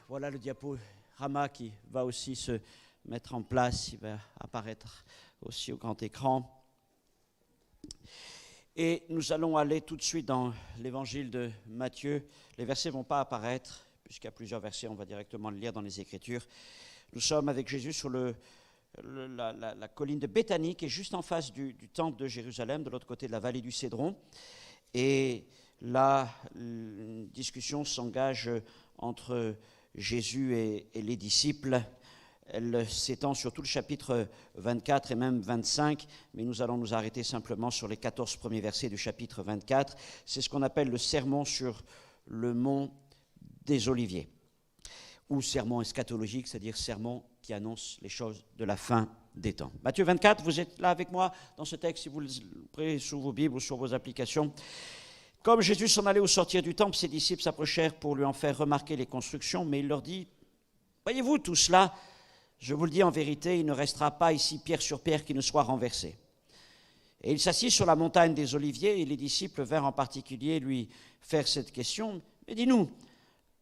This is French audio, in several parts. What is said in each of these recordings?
Voilà le diaporama qui va aussi se mettre en place, il va apparaître aussi au grand écran. Et nous allons aller tout de suite dans l'évangile de Matthieu. Les versets ne vont pas apparaître, puisqu'il y a plusieurs versets, on va directement le lire dans les Écritures. Nous sommes avec Jésus sur la colline de Béthanie, qui est juste en face du temple de Jérusalem, de l'autre côté de la vallée du Cédron. Et là, une discussion s'engage entre Jésus et les disciples. Elle s'étend sur tout le chapitre 24 et même 25, mais nous allons nous arrêter simplement sur les 14 premiers versets du chapitre 24. C'est ce qu'on appelle le sermon sur le mont des Oliviers, ou sermon eschatologique, c'est-à-dire sermon qui annonce les choses de la fin des temps. Matthieu 24, vous êtes là avec moi dans ce texte, si vous le prenez sur vos Bibles ou sur vos applications. Comme Jésus s'en allait au sortir du temple, ses disciples s'approchèrent pour lui en faire remarquer les constructions, mais il leur dit, « Voyez-vous tout cela ? Je vous le dis en vérité, il ne restera pas ici pierre sur pierre qui ne soit renversée. » Et il s'assit sur la montagne des Oliviers, et les disciples vinrent en particulier lui faire cette question. « Mais dis-nous,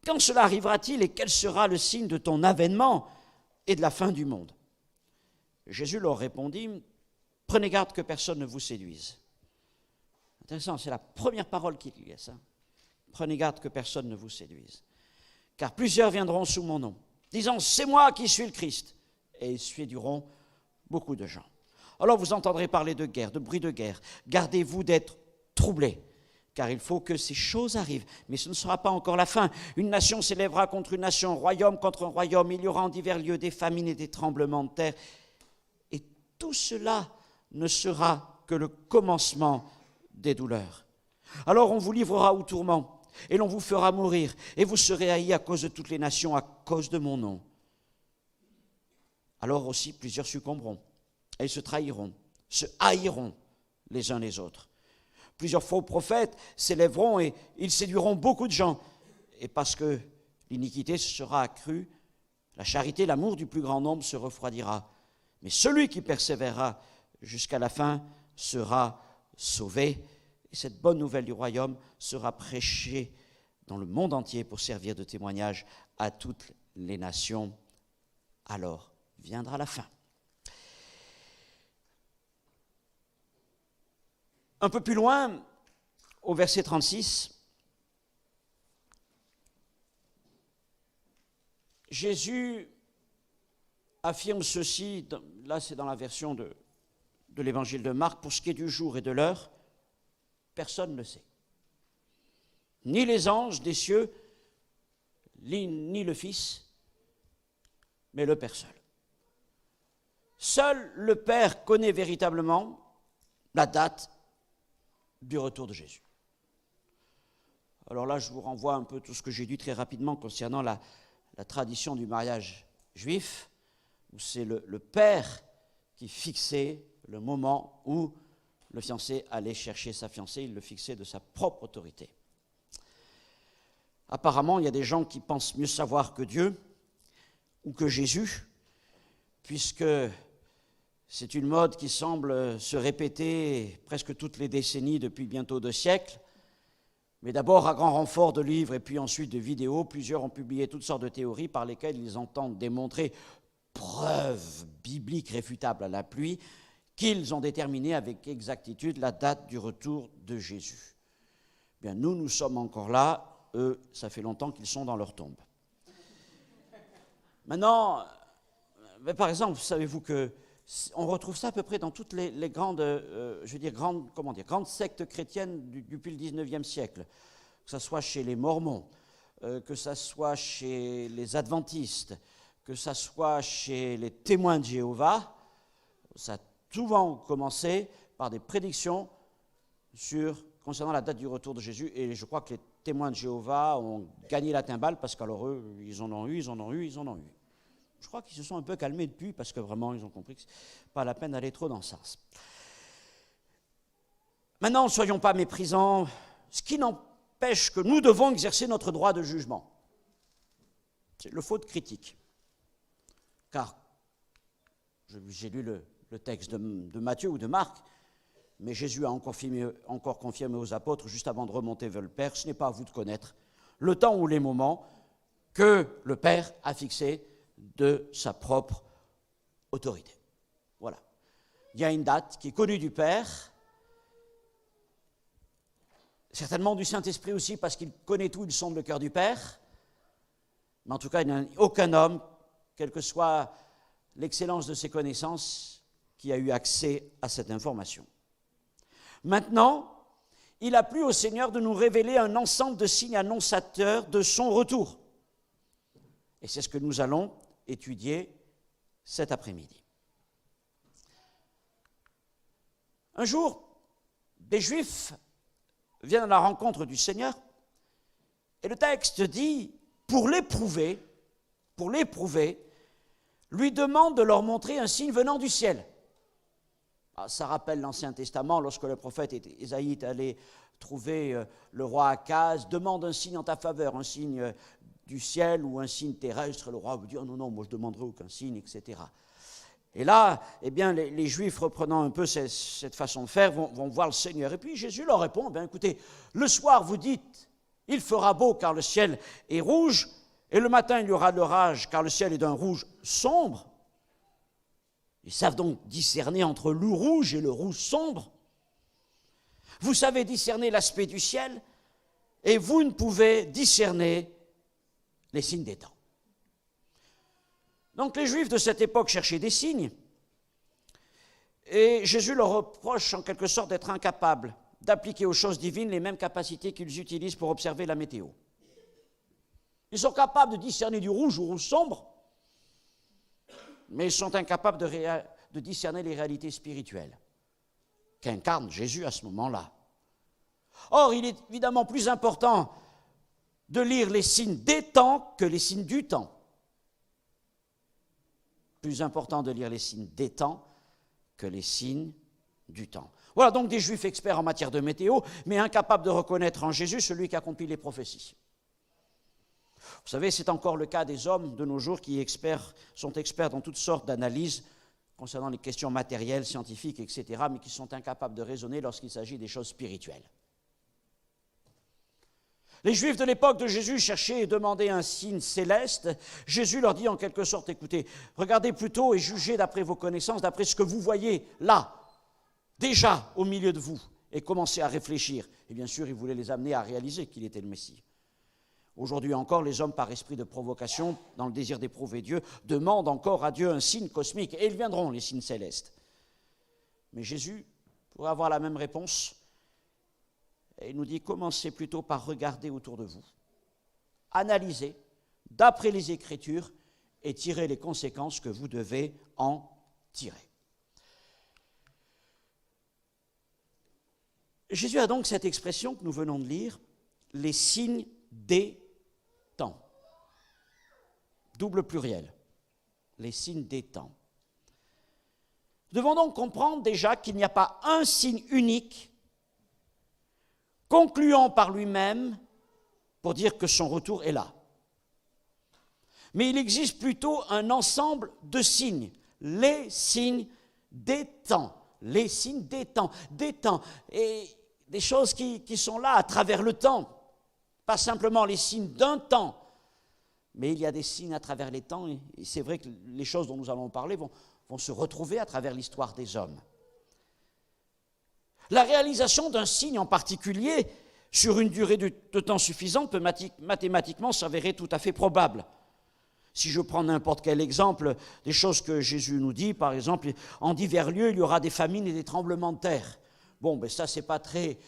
quand cela arrivera-t-il et quel sera le signe de ton avènement et de la fin du monde ?» Jésus leur répondit, « Prenez garde que personne ne vous séduise. » Intéressant, c'est la première parole qu'il y a, ça. « Prenez garde que personne ne vous séduise. Car plusieurs viendront sous mon nom, disant, c'est moi qui suis le Christ. Et ils séduiront beaucoup de gens. Alors vous entendrez parler de guerre, de bruit de guerre. Gardez-vous d'être troublés, car il faut que ces choses arrivent. Mais ce ne sera pas encore la fin. Une nation s'élèvera contre une nation, royaume contre un royaume. Il y aura en divers lieux des famines et des tremblements de terre. Et tout cela ne sera que le commencement des douleurs. Alors on vous livrera au tourment, et l'on vous fera mourir, et vous serez haïs à cause de toutes les nations, à cause de mon nom. Alors aussi plusieurs succomberont, et ils se trahiront, se haïront les uns les autres. Plusieurs faux prophètes s'élèveront, et ils séduiront beaucoup de gens. Et parce que l'iniquité sera accrue, la charité, l'amour du plus grand nombre se refroidira. Mais celui qui persévérera jusqu'à la fin sera sauvé. Et cette bonne nouvelle du royaume sera prêchée dans le monde entier pour servir de témoignage à toutes les nations. Alors viendra la fin. Un peu plus loin, au verset 36, Jésus affirme ceci, là c'est dans la version de l'évangile de Marc, pour ce qui est du jour et de l'heure, personne ne sait. Ni les anges des cieux, ni le Fils, mais le Père seul. Seul le Père connaît véritablement la date du retour de Jésus. Alors là, je vous renvoie un peu tout ce que j'ai dit très rapidement concernant la tradition du mariage juif, où c'est le père qui fixait le moment où le fiancé allait chercher sa fiancée, il le fixait de sa propre autorité. Apparemment, il y a des gens qui pensent mieux savoir que Dieu ou que Jésus, puisque c'est une mode qui semble se répéter presque toutes les décennies depuis bientôt 2 siècles. Mais d'abord, à grand renfort de livres et puis ensuite de vidéos, plusieurs ont publié toutes sortes de théories par lesquelles ils entendent démontrer, preuve biblique réfutable à la pluie, qu'ils ont déterminé avec exactitude la date du retour de Jésus. Bien, nous sommes encore là, eux, ça fait longtemps qu'ils sont dans leur tombe. Maintenant, par exemple, savez-vous que on retrouve ça à peu près dans toutes les grandes, grandes sectes chrétiennes depuis le 19e siècle, que ce soit chez les Mormons, que ce soit chez les Adventistes, que ce soit chez les témoins de Jéhovah, ça a souvent commencé par des prédictions concernant la date du retour de Jésus, et je crois que les témoins de Jéhovah ont gagné la timbale parce qu'alors eux, ils en ont eu. Je crois qu'ils se sont un peu calmés depuis parce que vraiment, ils ont compris que ce n'est pas la peine d'aller trop dans ce sens. Maintenant, ne soyons pas méprisants, ce qui n'empêche que nous devons exercer notre droit de jugement. C'est le faute critique. Car, j'ai lu le texte de Matthieu ou de Marc, mais Jésus a encore confirmé aux apôtres, juste avant de remonter vers le Père, ce n'est pas à vous de connaître le temps ou les moments que le Père a fixée de sa propre autorité. Voilà. Il y a une date qui est connue du Père, certainement du Saint-Esprit aussi, parce qu'il connaît tout, il sonde le cœur du Père. Mais en tout cas, il n'y a aucun homme, quelle que soit l'excellence de ses connaissances, qui a eu accès à cette information. Maintenant, il a plu au Seigneur de nous révéler un ensemble de signes annonçateurs de son retour. Et c'est ce que nous allons étudier cet après-midi. Un jour, des Juifs viennent à la rencontre du Seigneur, et le texte dit, pour l'éprouver, lui demande de leur montrer un signe venant du ciel. Ah, ça rappelle l'Ancien Testament, lorsque le prophète Ésaïe est allé trouver le roi Akaz, demande un signe en ta faveur, un signe du ciel ou un signe terrestre. Le roi vous dit, oh non, moi je ne demanderai aucun signe, etc. Et là, eh bien, les Juifs, reprenant un peu cette façon de faire, vont voir le Seigneur. Et puis Jésus leur répond, bien, écoutez, le soir vous dites, il fera beau car le ciel est rouge, et le matin il y aura de l'orage car le ciel est d'un rouge sombre. Ils savent donc discerner entre le rouge et le rouge sombre. Vous savez discerner l'aspect du ciel, et vous ne pouvez discerner les signes des temps. Donc les Juifs de cette époque cherchaient des signes, et Jésus leur reproche en quelque sorte d'être incapables d'appliquer aux choses divines les mêmes capacités qu'ils utilisent pour observer la météo. Ils sont capables de discerner du rouge au rouge sombre, mais ils sont incapables de discerner les réalités spirituelles qu'incarne Jésus à ce moment-là. Or, il est évidemment plus important de lire les signes des temps que les signes du temps. Plus important de lire les signes des temps que les signes du temps. Voilà donc des Juifs experts en matière de météo, mais incapables de reconnaître en Jésus celui qui accomplit les prophéties. Vous savez, c'est encore le cas des hommes de nos jours qui sont experts dans toutes sortes d'analyses concernant les questions matérielles, scientifiques, etc., mais qui sont incapables de raisonner lorsqu'il s'agit des choses spirituelles. Les Juifs de l'époque de Jésus cherchaient et demandaient un signe céleste. Jésus leur dit en quelque sorte, écoutez, regardez plutôt et jugez d'après vos connaissances, d'après ce que vous voyez là, déjà au milieu de vous, et commencez à réfléchir. Et bien sûr, il voulait les amener à réaliser qu'il était le Messie. Aujourd'hui encore, les hommes, par esprit de provocation, dans le désir d'éprouver Dieu, demandent encore à Dieu un signe cosmique, et ils viendront, les signes célestes. Mais Jésus pourrait avoir la même réponse, et il nous dit, commencez plutôt par regarder autour de vous, analyser, d'après les Écritures, et tirer les conséquences que vous devez en tirer. Jésus a donc cette expression que nous venons de lire, les signes des temps. Double pluriel, les signes des temps. Nous devons donc comprendre déjà qu'il n'y a pas un signe unique, concluant par lui-même pour dire que son retour est là. Mais il existe plutôt un ensemble de signes, les signes des temps, les signes des temps, et des choses qui sont là à travers le temps. Pas simplement les signes d'un temps, mais il y a des signes à travers les temps, et c'est vrai que les choses dont nous allons parler vont se retrouver à travers l'histoire des hommes. La réalisation d'un signe en particulier sur une durée de temps suffisante peut mathématiquement s'avérer tout à fait probable. Si je prends n'importe quel exemple, des choses que Jésus nous dit, par exemple, en divers lieux, il y aura des famines et des tremblements de terre. Bon, ben ça, c'est pas très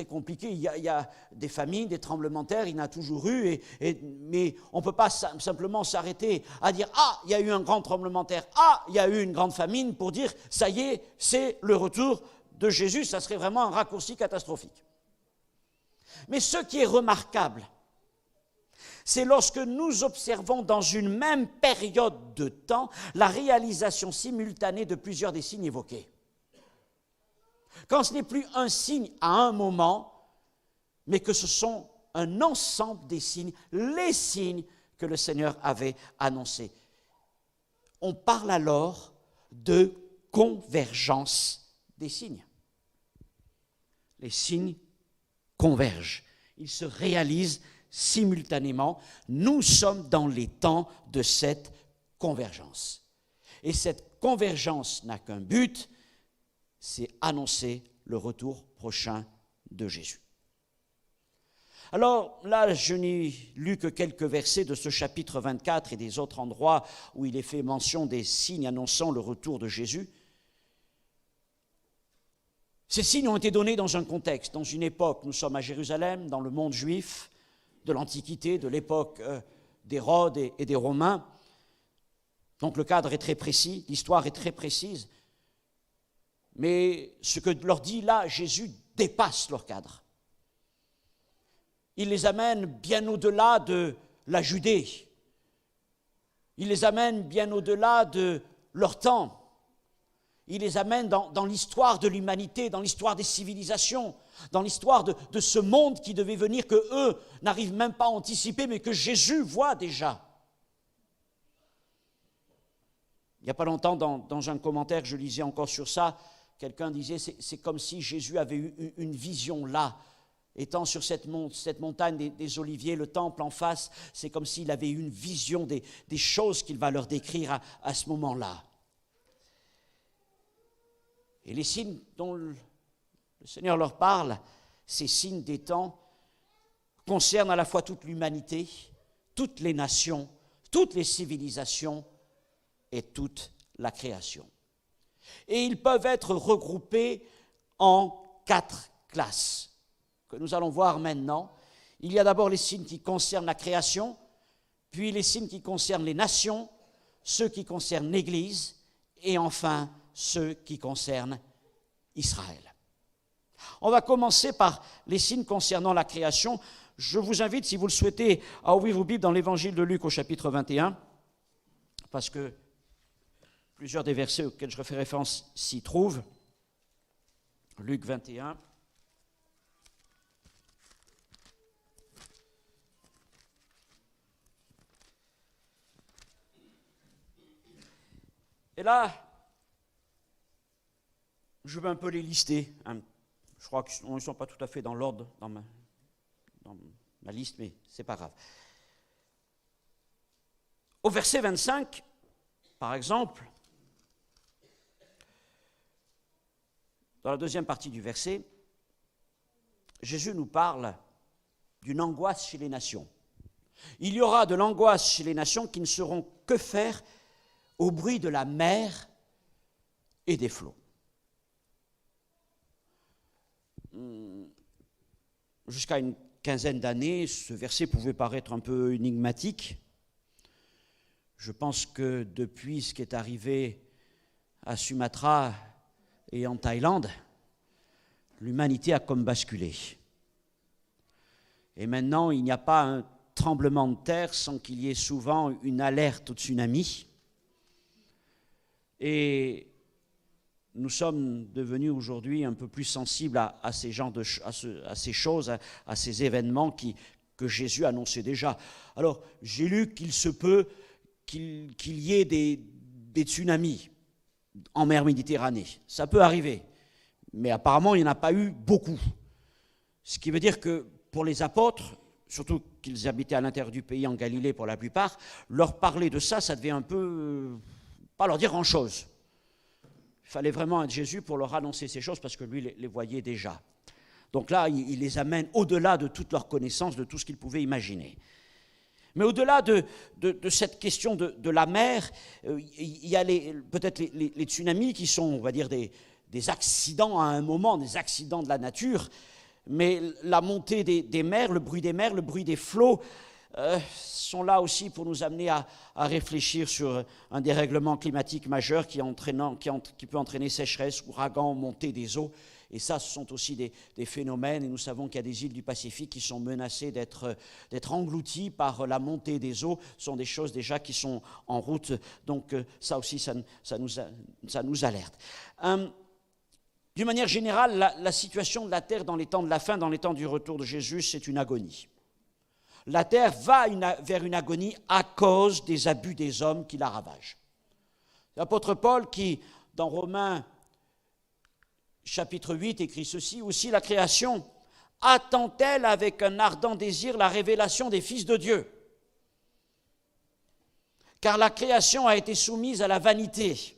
compliqué. Il y a des famines, des tremblements de terre, il y en a toujours eu, mais on ne peut pas simplement s'arrêter à dire « Ah, il y a eu un grand tremblement de terre, ah, il y a eu une grande famine » pour dire « Ça y est, c'est le retour de Jésus », ça serait vraiment un raccourci catastrophique. Mais ce qui est remarquable, c'est lorsque nous observons dans une même période de temps la réalisation simultanée de plusieurs des signes évoqués. Quand ce n'est plus un signe à un moment, mais que ce sont un ensemble des signes, les signes que le Seigneur avait annoncés. On parle alors de convergence des signes. Les signes convergent, ils se réalisent simultanément. Nous sommes dans les temps de cette convergence. Et cette convergence n'a qu'un but, c'est annoncer le retour prochain de Jésus. Alors là, je n'ai lu que quelques versets de ce chapitre 24 et des autres endroits où il est fait mention des signes annonçant le retour de Jésus. Ces signes ont été donnés dans un contexte, dans une époque. Nous sommes à Jérusalem, dans le monde juif de l'Antiquité, de l'époque d'Hérode et des Romains. Donc le cadre est très précis, l'histoire est très précise. Mais ce que leur dit là, Jésus dépasse leur cadre. Il les amène bien au-delà de la Judée. Il les amène bien au-delà de leur temps. Il les amène dans l'histoire de l'humanité, dans l'histoire des civilisations, dans l'histoire de ce monde qui devait venir, que eux n'arrivent même pas à anticiper, mais que Jésus voit déjà. Il n'y a pas longtemps, dans un commentaire que je lisais encore sur ça, quelqu'un disait, c'est comme si Jésus avait eu une vision là, étant sur cette montagne des Oliviers, le temple en face, c'est comme s'il avait eu une vision des choses qu'il va leur décrire à ce moment-là. Et les signes dont le Seigneur leur parle, ces signes des temps, concernent à la fois toute l'humanité, toutes les nations, toutes les civilisations et toute la création. Et ils peuvent être regroupés en 4 classes que nous allons voir maintenant. Il y a d'abord les signes qui concernent la création, puis les signes qui concernent les nations, ceux qui concernent l'Église, et enfin ceux qui concernent Israël. On va commencer par les signes concernant la création. Je vous invite, si vous le souhaitez, à ouvrir vos Bibles dans l'Évangile de Luc au chapitre 21, parce que plusieurs des versets auxquels je fais référence s'y trouvent. Luc 21. Et là, je vais un peu les lister. Je crois qu'ils ne sont pas tout à fait dans l'ordre dans ma liste, mais ce n'est pas grave. Au verset 25, par exemple, dans la deuxième partie du verset, Jésus nous parle d'une angoisse chez les nations. Il y aura de l'angoisse chez les nations qui ne sauront que faire au bruit de la mer et des flots. Jusqu'à une quinzaine d'années, ce verset pouvait paraître un peu énigmatique. Je pense que depuis ce qui est arrivé à Sumatra et en Thaïlande, l'humanité a comme basculé. Et maintenant, il n'y a pas un tremblement de terre sans qu'il y ait souvent une alerte au tsunami. Et nous sommes devenus aujourd'hui un peu plus sensibles à ces choses, à ces événements que Jésus annonçait déjà. Alors, j'ai lu qu'il se peut qu'il y ait des tsunamis en mer Méditerranée. Ça peut arriver, mais apparemment, il n'y en a pas eu beaucoup. Ce qui veut dire que pour les apôtres, surtout qu'ils habitaient à l'intérieur du pays, en Galilée pour la plupart, leur parler de ça, ça devait un peu pas leur dire grand-chose. Il fallait vraiment être Jésus pour leur annoncer ces choses parce que lui les voyait déjà. Donc là, il les amène au-delà de toute leur connaissance, de tout ce qu'ils pouvaient imaginer. Mais au-delà de cette question de la mer, il y a peut-être les tsunamis qui sont, on va dire, des accidents à un moment, des accidents de la nature, mais la montée des mers, le bruit des flots, sont là aussi pour nous amener à réfléchir sur un dérèglement climatique majeur qui peut entraîner sécheresse, ouragan, montée des eaux. Et ça, ce sont aussi des phénomènes, et nous savons qu'il y a des îles du Pacifique qui sont menacées d'être englouties par la montée des eaux. Ce sont des choses déjà qui sont en route, donc ça aussi, ça nous alerte. D'une manière générale, la situation de la terre dans les temps de la fin, dans les temps du retour de Jésus, c'est une agonie. La terre va vers une agonie à cause des abus des hommes qui la ravagent. L'apôtre Paul qui, dans Romains chapitre 8, écrit ceci: « Aussi la création attend-elle avec un ardent désir la révélation des fils de Dieu. Car la création a été soumise à la vanité,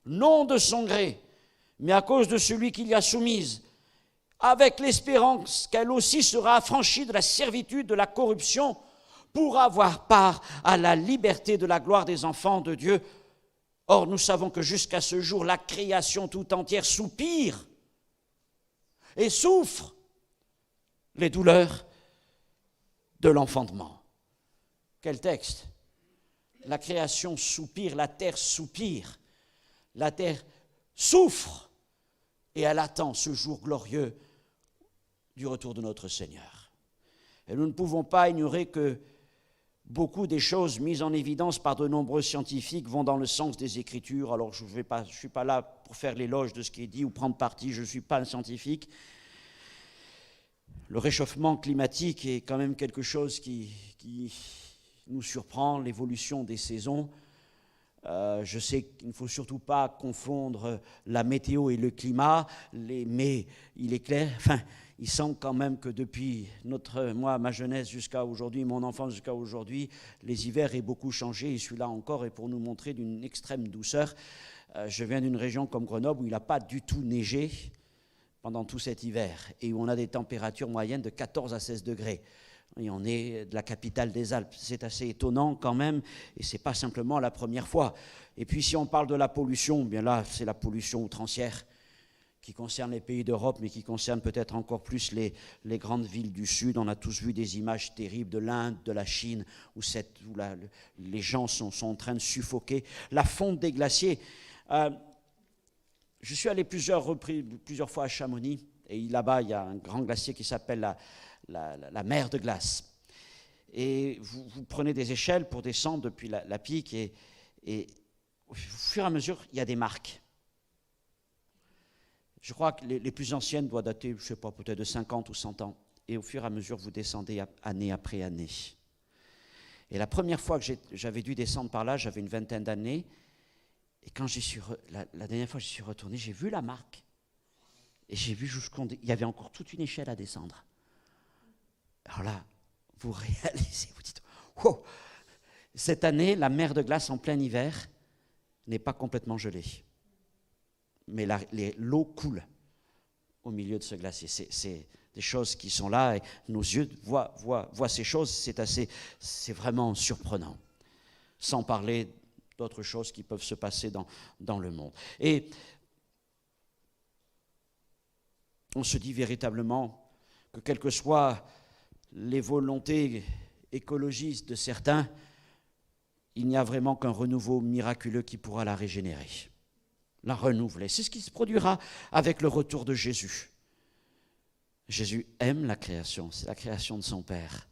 non de son gré, mais à cause de celui qui l'y a soumise, avec l'espérance qu'elle aussi sera affranchie de la servitude, de la corruption, pour avoir part à la liberté de la gloire des enfants de Dieu. Or, nous savons que jusqu'à ce jour, la création tout entière soupire et souffre les douleurs de l'enfantement. Quel texte! La création soupire, la terre soupire, la terre souffre et elle attend ce jour glorieux du retour de notre Seigneur. Et nous ne pouvons pas ignorer que beaucoup des choses mises en évidence par de nombreux scientifiques vont dans le sens des Écritures. Alors je ne suis pas là pour faire l'éloge de ce qui est dit ou prendre parti, je ne suis pas un scientifique. Le réchauffement climatique est quand même quelque chose qui nous surprend, l'évolution des saisons. Je sais qu'il ne faut surtout pas confondre la météo et le climat, mais il est clair, il semble quand même que depuis ma jeunesse jusqu'à aujourd'hui, mon enfance jusqu'à aujourd'hui, les hivers aient beaucoup changé, et celui-là encore est pour nous montrer d'une extrême douceur. Je viens d'une région comme Grenoble où il n'a pas du tout neigé pendant tout cet hiver, et où on a des températures moyennes de 14 à 16 degrés. Et on est de la capitale des Alpes. C'est assez étonnant quand même, et ce n'est pas simplement la première fois. Et puis si on parle de la pollution, bien là, c'est la pollution outrancière qui concerne les pays d'Europe, mais qui concerne peut-être encore plus les grandes villes du Sud. On a tous vu des images terribles de l'Inde, de la Chine, où les gens sont en train de suffoquer. La fonte des glaciers. Je suis allé plusieurs fois à Chamonix, et là-bas, il y a un grand glacier qui s'appelle la mer de glace. Et vous prenez des échelles pour descendre depuis la pique, et au fur et à mesure, il y a des marques. Je crois que les plus anciennes doivent dater, je ne sais pas, peut-être de 50 ou 100 ans. Et au fur et à mesure, vous descendez année après année. Et la première fois que j'avais dû descendre par là, j'avais une vingtaine d'années. Et quand la dernière fois que je suis retourné, j'ai vu la marque. Et j'ai vu il y avait encore toute une échelle à descendre. Alors là, vous réalisez, vous dites, wow, cette année, la mer de glace en plein hiver n'est pas complètement gelée. Mais l'eau coule au milieu de ce glacier. C'est des choses qui sont là, et nos yeux voient ces choses, c'est vraiment surprenant. Sans parler d'autres choses qui peuvent se passer dans le monde. Et on se dit véritablement que quelles que soient les volontés écologistes de certains, il n'y a vraiment qu'un renouveau miraculeux qui pourra la régénérer, la renouveler. C'est ce qui se produira avec le retour de Jésus. Jésus aime la création, c'est la création de son Père.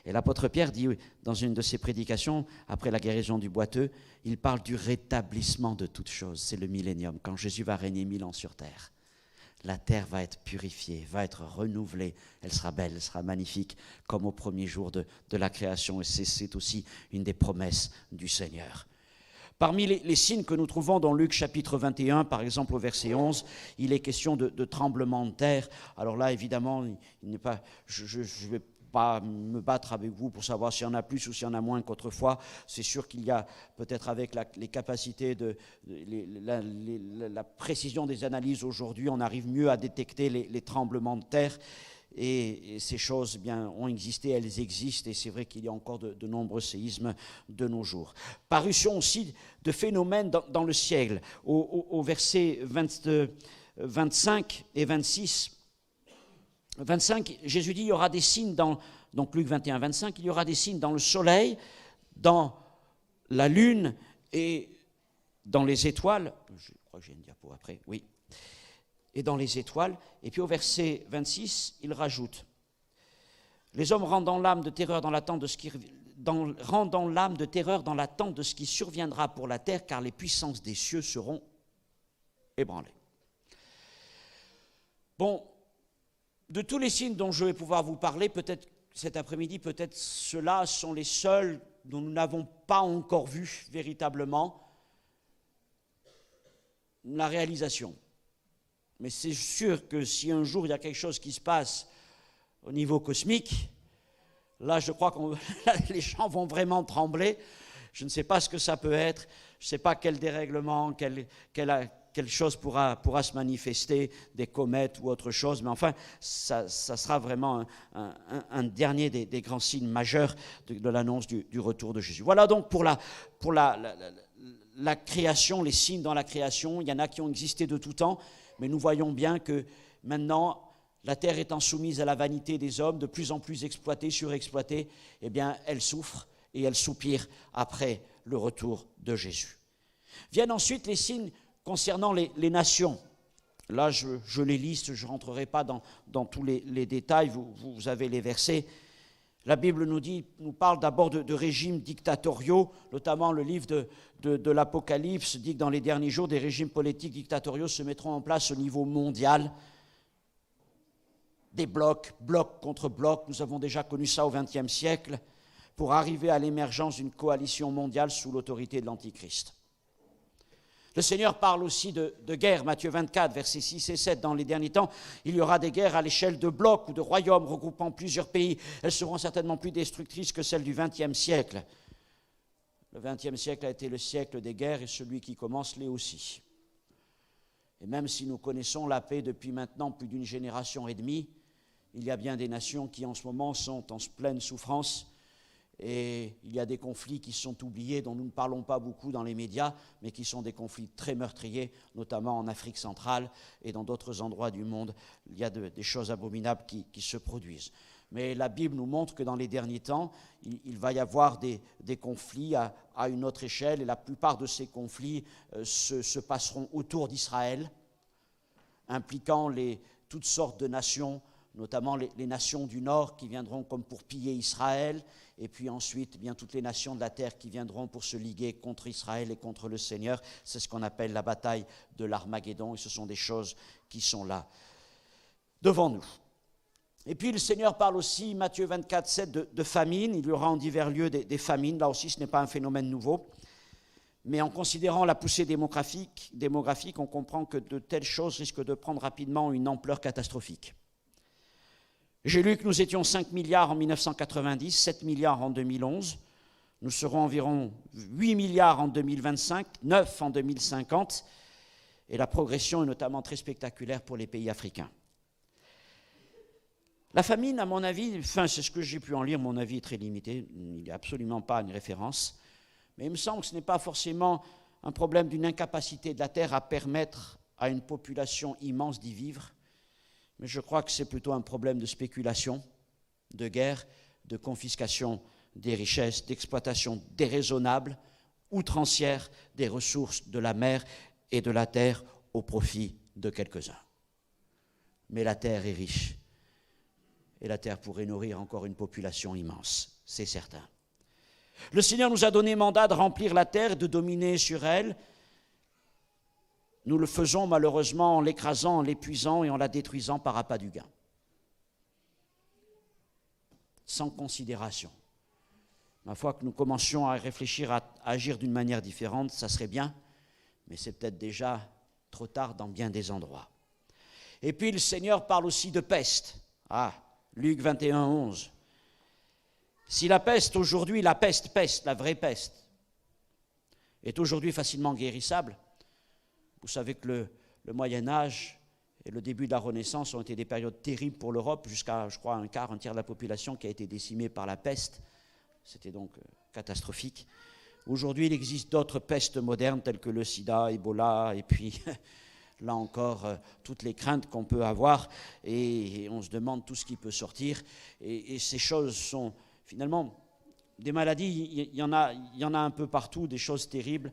Et l'apôtre Pierre dit dans une de ses prédications, après la guérison du boiteux, il parle du rétablissement de toutes choses. C'est le millénium, quand Jésus va régner 1000 ans sur terre. La terre va être purifiée, va être renouvelée. Elle sera belle, elle sera magnifique, comme au premier jour de la création. Et c'est aussi une des promesses du Seigneur. Parmi les signes que nous trouvons dans Luc chapitre 21, par exemple au verset 11, il est question de tremblement de terre. Alors là, évidemment, je vais pas me battre avec vous pour savoir s'il y en a plus ou s'il y en a moins qu'autrefois. C'est sûr qu'il y a peut-être avec les capacités la précision des analyses aujourd'hui, on arrive mieux à détecter les tremblements de terre. Et ces choses ont existé, elles existent, et c'est vrai qu'il y a encore de nombreux séismes de nos jours. Parution aussi de phénomènes dans le ciel. Au verset 25 et 26, 25, Jésus dit, il y aura des signes donc Luc 21, 25, il y aura des signes dans le soleil, dans la lune et dans les étoiles. Je crois que j'ai une diapo après, oui. Et dans les étoiles. Et puis au verset 26, il rajoute, les hommes rendant l'âme de terreur dans l'attente de ce qui surviendra pour la terre, car les puissances des cieux seront ébranlées. Bon, de tous les signes dont je vais pouvoir vous parler, peut-être cet après-midi, peut-être ceux-là sont les seuls dont nous n'avons pas encore vu véritablement la réalisation. Mais c'est sûr que si un jour il y a quelque chose qui se passe au niveau cosmique, là je crois que les gens vont vraiment trembler. Je ne sais pas ce que ça peut être, je ne sais pas quel dérèglement, quelle chose pourra se manifester, des comètes ou autre chose, mais enfin, ça sera vraiment un dernier des grands signes majeurs de l'annonce du retour de Jésus. Voilà donc pour la création, les signes dans la création. Il y en a qui ont existé de tout temps, mais nous voyons bien que maintenant, la terre étant soumise à la vanité des hommes, de plus en plus exploitée, surexploitée, eh bien, elle souffre et elle soupire après le retour de Jésus. Viennent ensuite les signes concernant les nations. Là, je les liste, je ne rentrerai pas dans tous les détails, vous avez les versets. La Bible nous parle d'abord de régimes dictatoriaux, notamment le livre de l'Apocalypse dit que dans les derniers jours, des régimes politiques dictatoriaux se mettront en place au niveau mondial. Des blocs contre blocs, nous avons déjà connu ça au XXe siècle, pour arriver à l'émergence d'une coalition mondiale sous l'autorité de l'Antichrist. Le Seigneur parle aussi de guerre, Matthieu 24, versets 6 et 7. Dans les derniers temps, il y aura des guerres à l'échelle de blocs ou de royaumes regroupant plusieurs pays. Elles seront certainement plus destructrices que celles du XXe siècle. Le XXe siècle a été le siècle des guerres et celui qui commence l'est aussi. Et même si nous connaissons la paix depuis maintenant plus d'une génération et demie, il y a bien des nations qui en ce moment sont en pleine souffrance. Et il y a des conflits qui sont oubliés, dont nous ne parlons pas beaucoup dans les médias, mais qui sont des conflits très meurtriers, notamment en Afrique centrale et dans d'autres endroits du monde. Il y a des choses abominables qui se produisent. Mais la Bible nous montre que dans les derniers temps, il va y avoir des conflits à une autre échelle, et la plupart de ces conflits se passeront autour d'Israël, impliquant toutes sortes de nations, notamment les nations du Nord qui viendront comme pour piller Israël, et puis ensuite bien toutes les nations de la terre qui viendront pour se liguer contre Israël et contre le Seigneur. C'est ce qu'on appelle la bataille de l'Armageddon, et ce sont des choses qui sont là devant nous. Et puis le Seigneur parle aussi, Matthieu 24, 7, de famine. Il y aura en divers lieux des famines. Là aussi, ce n'est pas un phénomène nouveau. Mais en considérant la poussée démographique, on comprend que de telles choses risquent de prendre rapidement une ampleur catastrophique. J'ai lu que nous étions 5 milliards en 1990, 7 milliards en 2011. Nous serons environ 8 milliards en 2025, 9 en 2050. Et la progression est notamment très spectaculaire pour les pays africains. La famine, à mon avis, c'est ce que j'ai pu en lire, mon avis est très limité, il n'y a absolument pas une référence. Mais il me semble que ce n'est pas forcément un problème d'une incapacité de la terre à permettre à une population immense d'y vivre. Mais je crois que c'est plutôt un problème de spéculation, de guerre, de confiscation des richesses, d'exploitation déraisonnable, outrancière des ressources de la mer et de la terre au profit de quelques-uns. Mais la terre est riche, et la terre pourrait nourrir encore une population immense, c'est certain. Le Seigneur nous a donné mandat de remplir la terre, de dominer sur elle. Nous le faisons malheureusement en l'écrasant, en l'épuisant et en la détruisant par appât du gain. Sans considération. Ma foi, que nous commencions à réfléchir à agir d'une manière différente, ça serait bien, mais c'est peut-être déjà trop tard dans bien des endroits. Et puis le Seigneur parle aussi de peste. Luc 21, 11. Si la peste aujourd'hui, la peste, la vraie peste, est aujourd'hui facilement guérissable, vous savez que le Moyen-Âge et le début de la Renaissance ont été des périodes terribles pour l'Europe, jusqu'à, je crois, un tiers de la population qui a été décimée par la peste. C'était donc catastrophique. Aujourd'hui, il existe d'autres pestes modernes telles que le sida, Ebola, et puis là encore, toutes les craintes qu'on peut avoir, et on se demande tout ce qui peut sortir. Et ces choses sont finalement des maladies, il y en a un peu partout, des choses terribles,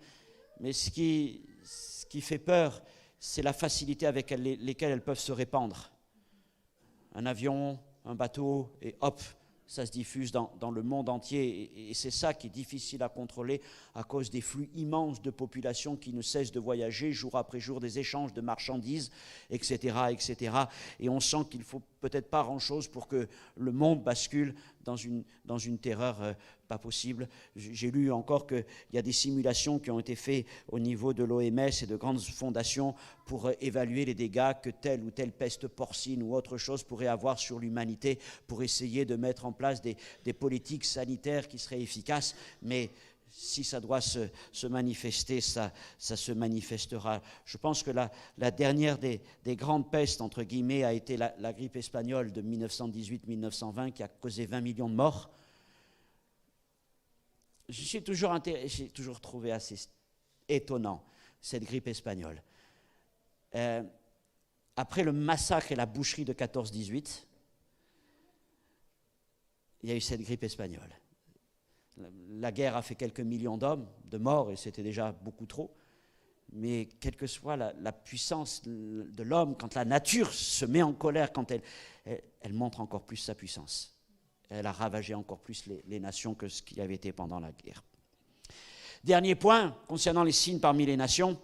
mais ce qui fait peur, c'est la facilité avec lesquelles elles peuvent se répandre. Un avion, un bateau, et hop, ça se diffuse dans le monde entier. Et c'est ça qui est difficile à contrôler à cause des flux immenses de population qui ne cessent de voyager jour après jour, des échanges de marchandises, etc., etc. Et on sent qu'il faut peut-être pas grand-chose pour que le monde bascule dans une terreur pas possible. J'ai lu encore qu'il y a des simulations qui ont été faites au niveau de l'OMS et de grandes fondations pour évaluer les dégâts que telle ou telle peste porcine ou autre chose pourrait avoir sur l'humanité, pour essayer de mettre en place des politiques sanitaires qui seraient efficaces. Mais si ça doit se manifester, ça se manifestera. Je pense que la dernière des grandes pestes, entre guillemets, a été la grippe espagnole de 1918-1920 qui a causé 20 millions de morts. J'ai toujours trouvé assez étonnant cette grippe espagnole. Après le massacre et la boucherie de 14-18, il y a eu cette grippe espagnole. La guerre a fait quelques millions d'hommes, de morts, et c'était déjà beaucoup trop. Mais quelle que soit la puissance de l'homme, quand la nature se met en colère, quand elle montre encore plus sa puissance. Elle a ravagé encore plus les nations que ce qui avait été pendant la guerre. Dernier point, concernant les signes parmi les nations,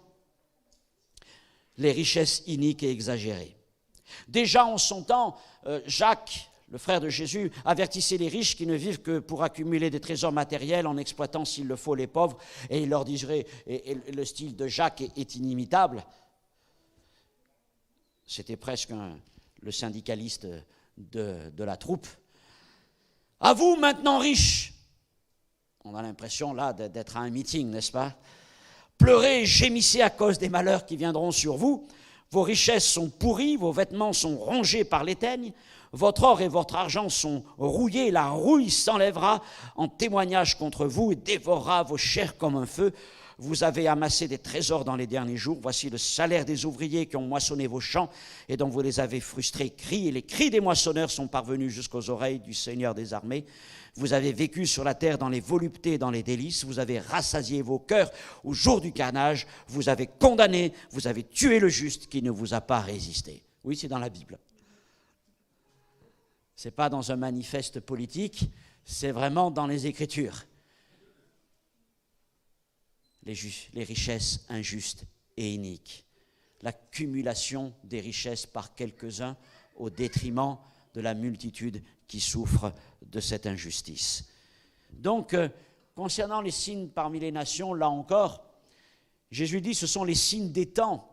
les richesses iniques et exagérées. Déjà en son temps, Jacques, le frère de Jésus, avertissait les riches qui ne vivent que pour accumuler des trésors matériels en exploitant s'il le faut les pauvres, et il leur dirait, et le style de Jacques est inimitable. C'était presque le syndicaliste de la troupe. À vous maintenant riches, on a l'impression là d'être à un meeting, n'est-ce pas? Pleurez et gémissez à cause des malheurs qui viendront sur vous. Vos richesses sont pourries, vos vêtements sont rongés par les teignes, votre or et votre argent sont rouillés, la rouille s'enlèvera en témoignage contre vous et dévorera vos chairs comme un feu. Vous avez amassé des trésors dans les derniers jours. Voici le salaire des ouvriers qui ont moissonné vos champs et dont vous les avez frustrés. Cris, et les cris des moissonneurs sont parvenus jusqu'aux oreilles du Seigneur des armées. Vous avez vécu sur la terre dans les voluptés et dans les délices. Vous avez rassasié vos cœurs au jour du carnage. Vous avez condamné, vous avez tué le juste qui ne vous a pas résisté. Oui, c'est dans la Bible. Ce n'est pas dans un manifeste politique, c'est vraiment dans les Écritures. Les richesses injustes et iniques. L'accumulation des richesses par quelques-uns au détriment de la multitude qui souffre de cette injustice. Donc, concernant les signes parmi les nations, là encore, Jésus dit ce sont les signes des temps.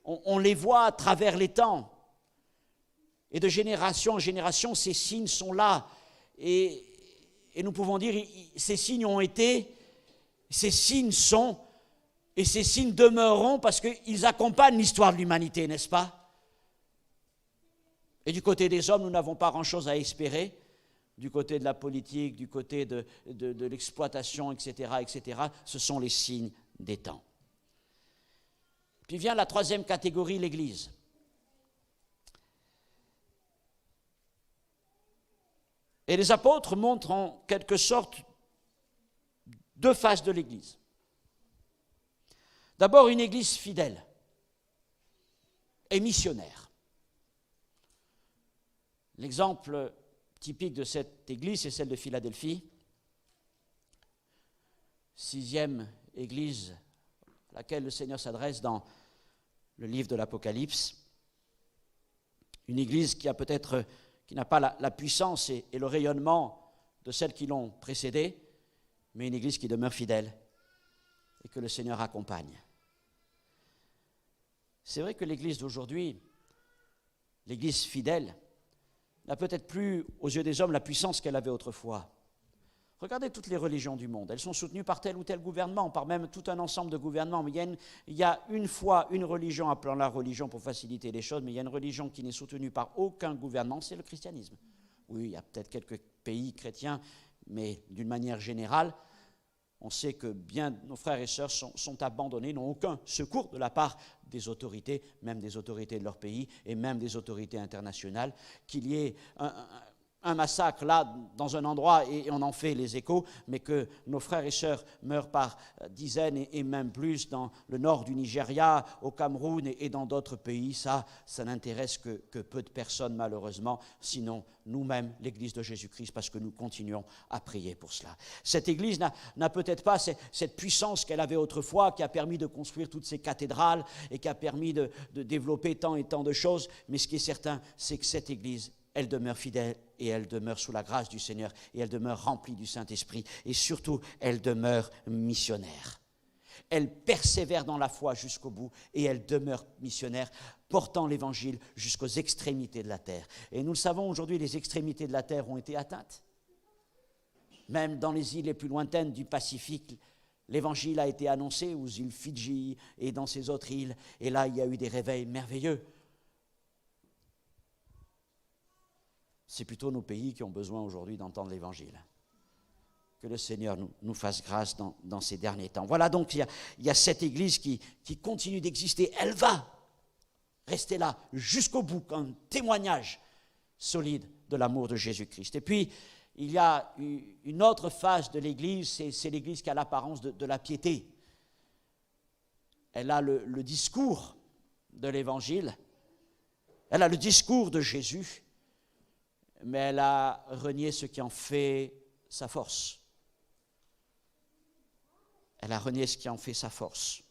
On les voit à travers les temps. Et de génération en génération, ces signes sont là. Et nous pouvons dire, ces signes ont été, ces signes sont, et ces signes demeureront parce qu'ils accompagnent l'histoire de l'humanité, n'est-ce pas? Et du côté des hommes, nous n'avons pas grand-chose à espérer. Du côté de la politique, du côté de l'exploitation, etc., ce sont les signes des temps. Puis vient la troisième catégorie, l'Église. Et les apôtres montrent en quelque sorte deux faces de l'Église. D'abord, une Église fidèle et missionnaire. L'exemple typique de cette Église, c'est celle de Philadelphie, 6e Église à laquelle le Seigneur s'adresse dans le livre de l'Apocalypse. Une Église qui n'a pas la puissance et le rayonnement de celles qui l'ont précédée, mais une Église qui demeure fidèle et que le Seigneur accompagne. C'est vrai que l'Église d'aujourd'hui, l'Église fidèle, n'a peut-être plus aux yeux des hommes la puissance qu'elle avait autrefois. Regardez toutes les religions du monde, elles sont soutenues par tel ou tel gouvernement, par même tout un ensemble de gouvernements. Mais il y a une fois une religion, appelons la religion pour faciliter les choses, mais il y a une religion qui n'est soutenue par aucun gouvernement, c'est le christianisme. Oui, il y a peut-être quelques pays chrétiens, mais d'une manière générale, on sait que bien nos frères et sœurs sont abandonnés, n'ont aucun secours de la part des autorités, même des autorités de leur pays et même des autorités internationales. Qu'il y ait un massacre là, dans un endroit, et on en fait les échos, mais que nos frères et sœurs meurent par dizaines et même plus dans le nord du Nigeria, au Cameroun et dans d'autres pays, ça n'intéresse que peu de personnes malheureusement, sinon nous-mêmes, l'Église de Jésus-Christ, parce que nous continuons à prier pour cela. Cette Église n'a peut-être pas cette puissance qu'elle avait autrefois, qui a permis de construire toutes ces cathédrales et qui a permis de développer tant et tant de choses, mais ce qui est certain, c'est que cette Église, elle demeure fidèle et elle demeure sous la grâce du Seigneur et elle demeure remplie du Saint-Esprit et surtout, elle demeure missionnaire. Elle persévère dans la foi jusqu'au bout et elle demeure missionnaire, portant l'Évangile jusqu'aux extrémités de la terre. Et nous le savons, aujourd'hui, les extrémités de la terre ont été atteintes. Même dans les îles les plus lointaines du Pacifique, l'Évangile a été annoncé, aux îles Fidji et dans ces autres îles. Et là, il y a eu des réveils merveilleux. C'est plutôt nos pays qui ont besoin aujourd'hui d'entendre l'Évangile. Que le Seigneur nous fasse grâce dans ces derniers temps. Voilà donc, il y a cette Église qui continue d'exister. Elle va rester là jusqu'au bout, comme un témoignage solide de l'amour de Jésus-Christ. Et puis, il y a une autre phase de l'Église, c'est l'Église qui a l'apparence de la piété. Elle a le discours de l'Évangile, elle a le discours de Jésus, mais elle a renié ce qui en fait sa force. Elle a renié ce qui en fait sa force.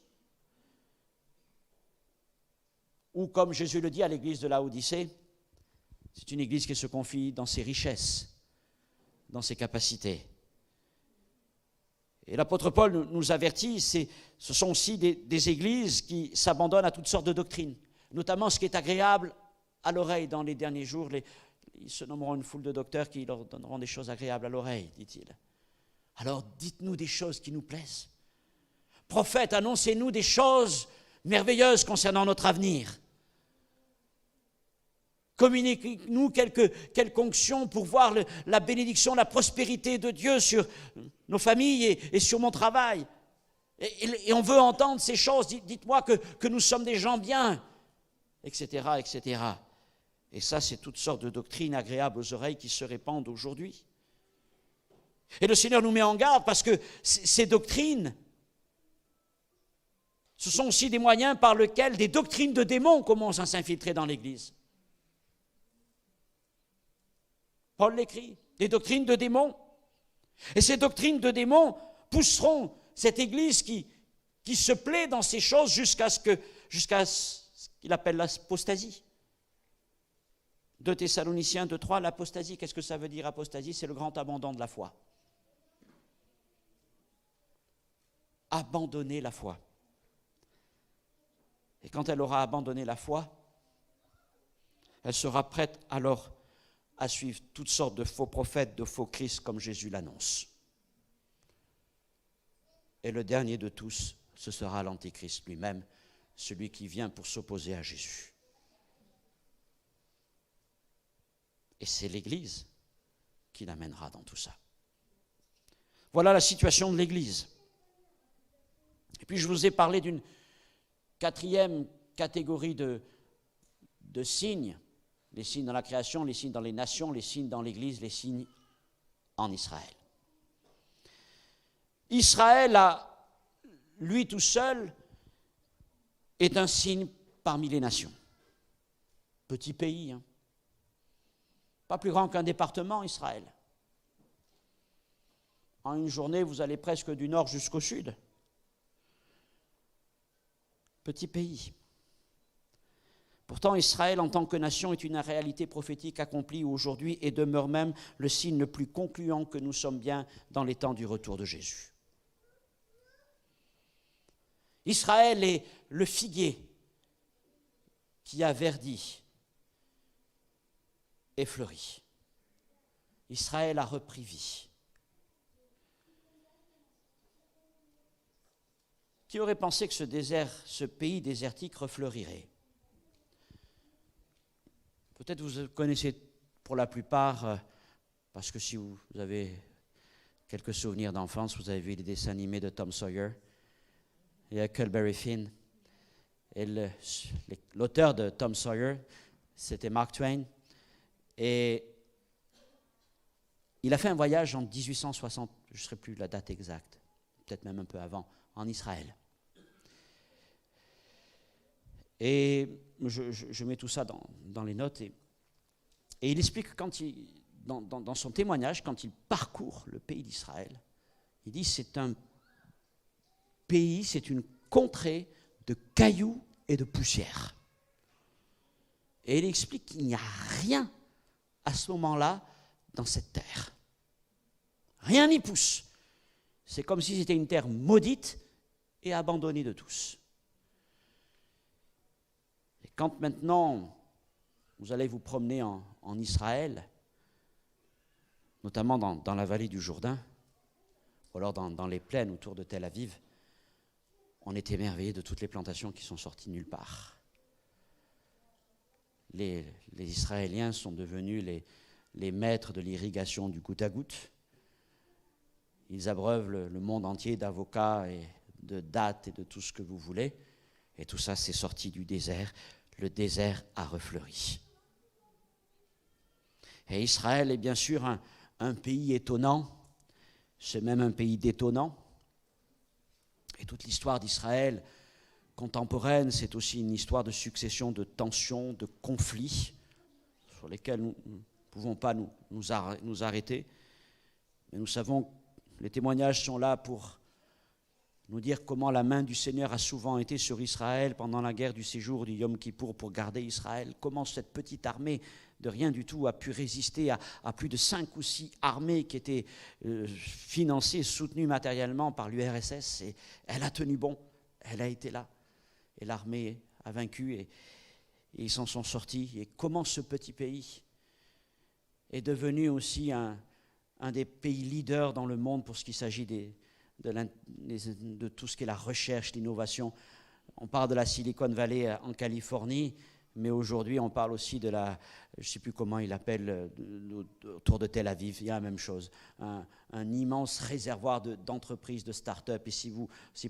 Ou comme Jésus le dit à l'église de Laodicée, c'est une église qui se confie dans ses richesses, dans ses capacités. Et l'apôtre Paul nous avertit, ce sont aussi des églises qui s'abandonnent à toutes sortes de doctrines, notamment ce qui est agréable à l'oreille dans les derniers jours. Ils se nommeront une foule de docteurs qui leur donneront des choses agréables à l'oreille, dit-il. Alors dites-nous des choses qui nous plaisent. Prophètes, annoncez-nous des choses merveilleuses concernant notre avenir. Communiquez-nous quelque onction pour voir la bénédiction, la prospérité de Dieu sur nos familles et sur mon travail. Et on veut entendre ces choses. Dites-moi que nous sommes des gens bien, etc., etc. Et ça, c'est toutes sortes de doctrines agréables aux oreilles qui se répandent aujourd'hui. Et le Seigneur nous met en garde parce que ces doctrines, ce sont aussi des moyens par lesquels des doctrines de démons commencent à s'infiltrer dans l'Église. Paul l'écrit, des doctrines de démons. Et ces doctrines de démons pousseront cette Église qui se plaît dans ces choses jusqu'à ce qu'il appelle l'apostasie. 2 Thessaloniciens 2:3, l'apostasie, qu'est-ce que ça veut dire apostasie? C'est le grand abandon de la foi. Abandonner la foi. Et quand elle aura abandonné la foi, elle sera prête alors à suivre toutes sortes de faux prophètes, de faux Christ, comme Jésus l'annonce. Et le dernier de tous, ce sera l'Antéchrist lui-même, celui qui vient pour s'opposer à Jésus. Et c'est l'Église qui l'amènera dans tout ça. Voilà la situation de l'Église. Et puis je vous ai parlé d'une quatrième catégorie de signes, les signes dans la création, les signes dans les nations, les signes dans l'Église, les signes en Israël. Israël, lui tout seul, est un signe parmi les nations. Petit pays, hein. Pas plus grand qu'un département, Israël. En une journée, vous allez presque du nord jusqu'au sud. Petit pays. Pourtant, Israël, en tant que nation, est une réalité prophétique accomplie aujourd'hui et demeure même le signe le plus concluant que nous sommes bien dans les temps du retour de Jésus. Israël est le figuier qui a verdi et fleuri. Israël a repris vie. Qui aurait pensé que ce pays désertique refleurirait? Peut-être vous connaissez pour la plupart, parce que si vous avez quelques souvenirs d'enfance, vous avez vu les dessins animés de Tom Sawyer et Huckleberry Finn. Et l'auteur de Tom Sawyer, c'était Mark Twain. Et il a fait un voyage en 1860, je ne sais plus la date exacte, peut-être même un peu avant, en Israël. Et je mets tout ça dans les notes. Et il explique dans son témoignage, quand il parcourt le pays d'Israël, il dit c'est un pays, c'est une contrée de cailloux et de poussière. Et il explique qu'il n'y a rien à ce moment-là dans cette terre. Rien n'y pousse. C'est comme si c'était une terre maudite et abandonnée de tous. Et quand maintenant vous allez vous promener en Israël, notamment dans la vallée du Jourdain, ou alors dans les plaines autour de Tel Aviv, on est émerveillé de toutes les plantations qui sont sorties nulle part. Les Israéliens sont devenus les maîtres de l'irrigation du goutte à goutte. Ils abreuvent le monde entier d'avocats et de dattes et de tout ce que vous voulez. Et tout ça, c'est sorti du désert. Le désert a refleuri. Et Israël est bien sûr un pays étonnant. C'est même un pays détonnant. Et toute l'histoire d'Israël contemporaine, c'est aussi une histoire de succession de tensions, de conflits, sur lesquels nous ne pouvons pas nous arrêter. Mais nous savons, les témoignages sont là pour nous dire comment la main du Seigneur a souvent été sur Israël pendant la guerre du séjour du Yom Kippour pour garder Israël, comment cette petite armée de rien du tout a pu résister à plus de 5 ou 6 armées qui étaient financées, soutenues matériellement par l'URSS, et elle a tenu bon, elle a été là, et l'armée a vaincu, et ils s'en sont sortis. Et comment ce petit pays est devenu aussi un des pays leaders dans le monde pour ce qui s'agit de tout ce qui est la recherche, l'innovation. On parle de la Silicon Valley en Californie, mais aujourd'hui on parle aussi de je ne sais plus comment il l'appelle, autour de Tel Aviv, il y a la même chose, un immense réservoir d'entreprises, de start-up. Et si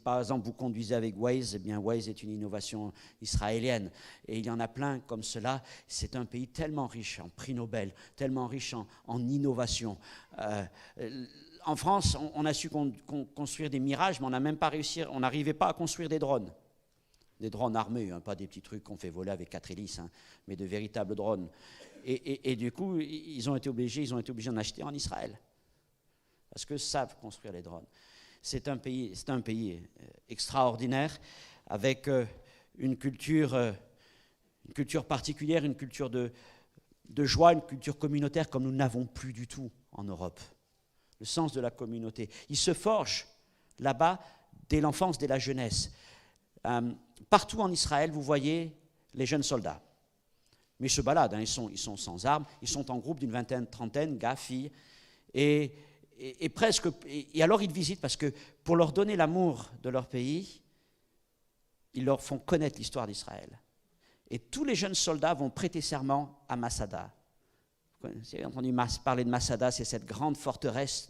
par exemple vous conduisez avec Waze, eh bien Waze est une innovation israélienne. Et il y en a plein comme cela. C'est un pays tellement riche en prix Nobel, tellement riche en innovation. En France, on a su construire des Mirages, mais on n'a même pas réussi, on n'arrivait pas à construire des drones. Des drones armés, pas des petits trucs qu'on fait voler avec 4 hélices, mais de véritables drones. Et du coup, ils ont été obligés d'en acheter en Israël, parce qu'eux savent construire les drones. C'est un pays extraordinaire, avec une culture particulière, une culture de joie, une culture communautaire comme nous n'avons plus du tout en Europe. Le sens de la communauté. Il se forge là-bas dès l'enfance, dès la jeunesse. Partout en Israël, vous voyez les jeunes soldats. Mais ils se baladent, ils sont sans armes, ils sont en groupe d'une vingtaine, trentaine, gars, filles. Et alors ils visitent, parce que pour leur donner l'amour de leur pays, ils leur font connaître l'histoire d'Israël. Et tous les jeunes soldats vont prêter serment à Masada. Vous avez entendu parler de Masada, c'est cette grande forteresse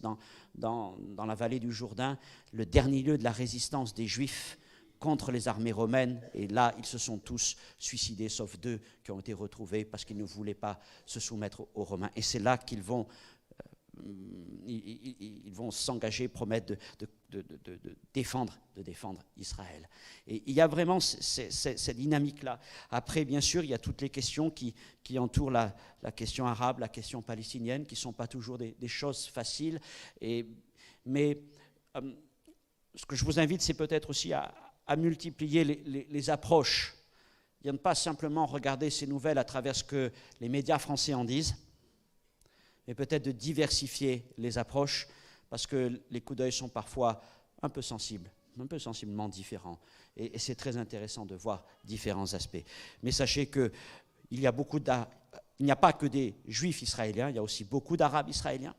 dans la vallée du Jourdain, le dernier lieu de la résistance des Juifs contre les armées romaines. Et là, ils se sont tous suicidés, sauf 2 qui ont été retrouvés parce qu'ils ne voulaient pas se soumettre aux Romains. Et c'est là qu'ils vont s'engager, promettre de défendre Israël. Et il y a vraiment cette dynamique-là. Après, bien sûr, il y a toutes les questions qui entourent la question arabe, la question palestinienne, qui ne sont pas toujours des choses faciles. Mais ce que je vous invite, c'est peut-être aussi à multiplier les approches. Il y a ne pas simplement regarder ces nouvelles à travers ce que les médias français en disent, mais peut-être de diversifier les approches, parce que les coups d'œil sont parfois un peu sensibles, un peu sensiblement différents. Et c'est très intéressant de voir différents aspects. Mais sachez qu'il n'y a pas que des Juifs israéliens, il y a aussi beaucoup d'Arabes israéliens.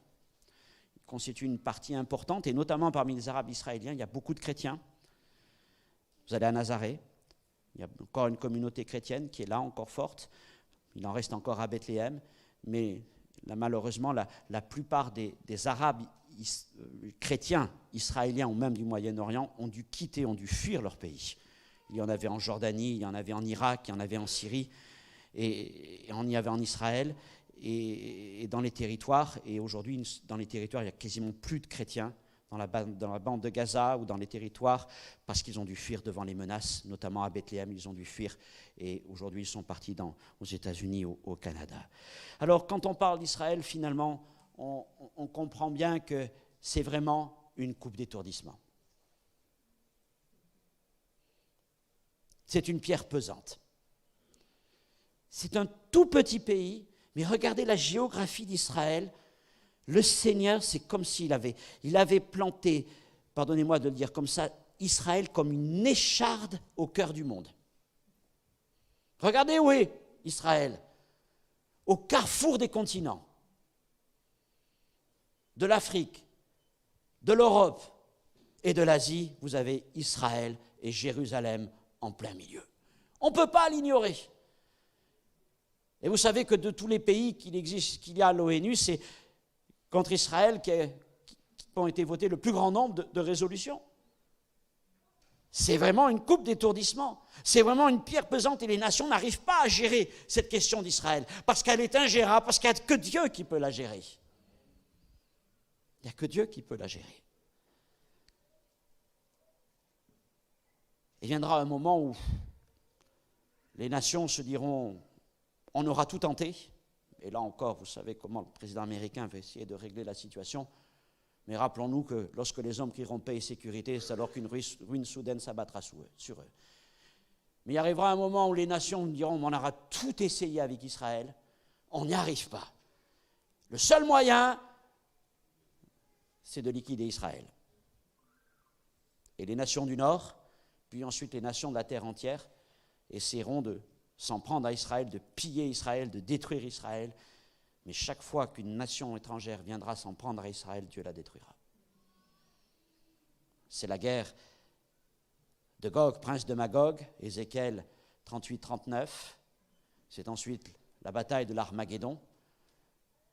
Ils constituent une partie importante, et notamment parmi les Arabes israéliens, il y a beaucoup de chrétiens. Vous allez à Nazareth, il y a encore une communauté chrétienne qui est là, encore forte. Il en reste encore à Bethléem, mais là, malheureusement, la plupart des Arabes chrétiens, israéliens ou même du Moyen-Orient ont dû fuir leur pays. Il y en avait en Jordanie, il y en avait en Irak, il y en avait en Syrie, et on y avait en Israël. et dans les territoires. Et aujourd'hui, dans les territoires, il n'y a quasiment plus de chrétiens dans la bande de Gaza ou dans les territoires parce qu'ils ont dû fuir devant les menaces, notamment à Bethléem, ils ont dû fuir. Et aujourd'hui, ils sont partis aux États-Unis, au Canada. Alors, quand on parle d'Israël, finalement, on comprend bien que c'est vraiment une coupe d'étourdissement. C'est une pierre pesante. C'est un tout petit pays, mais regardez la géographie d'Israël. Le Seigneur, c'est comme s'il avait planté, pardonnez-moi de le dire comme ça, Israël comme une écharde au cœur du monde. Regardez où est Israël, au carrefour des continents, de l'Afrique, de l'Europe et de l'Asie, vous avez Israël et Jérusalem en plein milieu. On ne peut pas l'ignorer. Et vous savez que de tous les pays qu'il y a à l'ONU, c'est contre Israël qu'ont été votés le plus grand nombre de résolutions. C'est vraiment une coupe d'étourdissement. C'est vraiment une pierre pesante et les nations n'arrivent pas à gérer cette question d'Israël parce qu'elle est ingérable, parce qu'il n'y a que Dieu qui peut la gérer. Il n'y a que Dieu qui peut la gérer. Il viendra un moment où les nations se diront « on aura tout tenté ». Et là encore, vous savez comment le président américain va essayer de régler la situation. Mais rappelons-nous que lorsque les hommes crieront paix et sécurité, c'est alors qu'une ruine soudaine s'abattra sur eux. Mais il arrivera un moment où les nations diront on aura tout essayé avec Israël, on n'y arrive pas. Le seul moyen, c'est de liquider Israël. Et les nations du Nord, puis ensuite les nations de la terre entière, essaieront de s'en prendre à Israël, de piller Israël, de détruire Israël. Mais chaque fois qu'une nation étrangère viendra s'en prendre à Israël, Dieu la détruira. C'est la guerre de Gog, prince de Magog, Ézéchiel 38-39. C'est ensuite la bataille de l'Armageddon.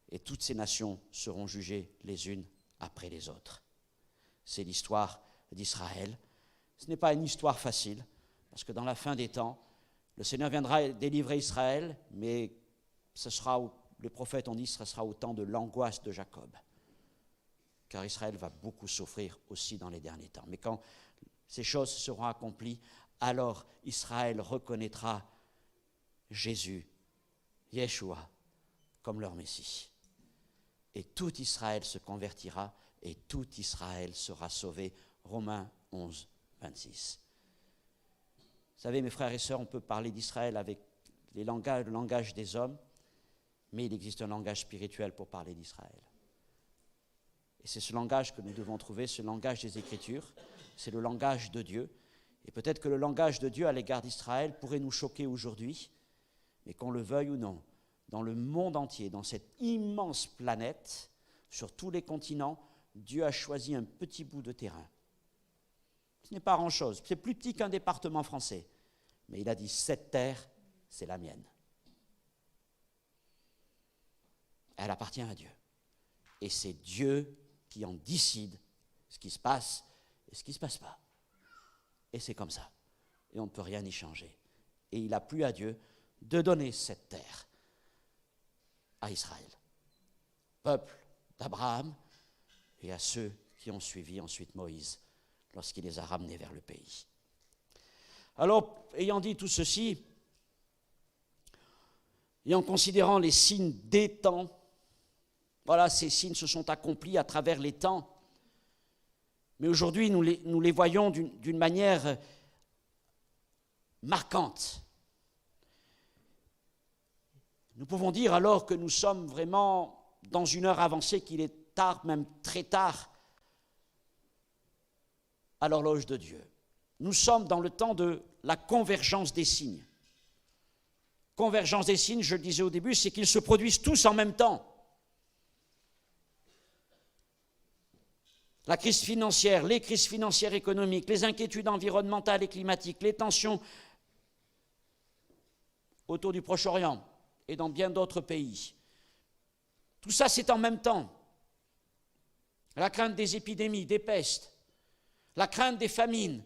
Et toutes ces nations seront jugées les unes après les autres. C'est l'histoire d'Israël. Ce n'est pas une histoire facile, parce que dans la fin des temps, le Seigneur viendra délivrer Israël, mais les prophètes ont dit que ce sera au temps de l'angoisse de Jacob. Car Israël va beaucoup souffrir aussi dans les derniers temps. Mais quand ces choses seront accomplies, alors Israël reconnaîtra Jésus, Yeshua, comme leur Messie. Et tout Israël se convertira et tout Israël sera sauvé. Romains 11, 26. Vous savez, mes frères et sœurs, on peut parler d'Israël avec le langage des hommes, mais il existe un langage spirituel pour parler d'Israël. Et c'est ce langage que nous devons trouver, ce langage des Écritures, c'est le langage de Dieu. Et peut-être que le langage de Dieu à l'égard d'Israël pourrait nous choquer aujourd'hui, mais qu'on le veuille ou non, dans le monde entier, dans cette immense planète, sur tous les continents, Dieu a choisi un petit bout de terrain. Ce n'est pas grand-chose, c'est plus petit qu'un département français. Mais il a dit, cette terre, c'est la mienne. Elle appartient à Dieu. Et c'est Dieu qui en décide ce qui se passe et ce qui ne se passe pas. Et c'est comme ça. Et on ne peut rien y changer. Et il a plu à Dieu de donner cette terre à Israël, peuple d'Abraham, et à ceux qui ont suivi ensuite Moïse, lorsqu'il les a ramenés vers le pays. Alors, ayant dit tout ceci, et en considérant les signes des temps, voilà, ces signes se sont accomplis à travers les temps, mais aujourd'hui, nous les voyons d'une manière marquante. Nous pouvons dire alors que nous sommes vraiment dans une heure avancée, qu'il est tard, même très tard, à l'horloge de Dieu. Nous sommes dans le temps de la convergence des signes. Convergence des signes, je le disais au début, c'est qu'ils se produisent tous en même temps. La crise financière, les crises financières économiques, les inquiétudes environnementales et climatiques, les tensions autour du Proche-Orient et dans bien d'autres pays. Tout ça, c'est en même temps. La crainte des épidémies, des pestes, la crainte des famines.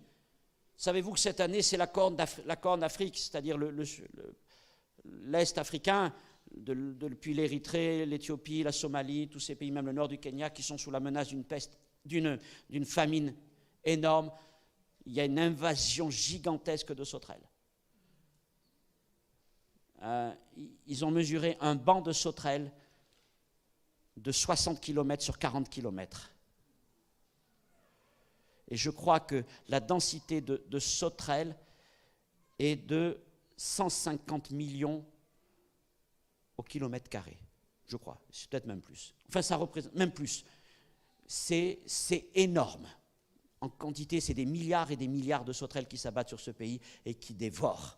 Savez-vous que cette année, c'est la Corne d'Afrique, c'est-à-dire l'Est africain, depuis l'Érythrée, l'Éthiopie, la Somalie, tous ces pays, même le nord du Kenya, qui sont sous la menace d'une peste, d'une famine énorme. Il y a une invasion gigantesque de sauterelles. Ils ont mesuré un banc de sauterelles de 60 km sur 40 km. Et je crois que la densité de sauterelles est de 150 millions au kilomètre carré, je crois. C'est peut-être même plus. Enfin, ça représente même plus. C'est énorme. En quantité, c'est des milliards et des milliards de sauterelles qui s'abattent sur ce pays et qui dévorent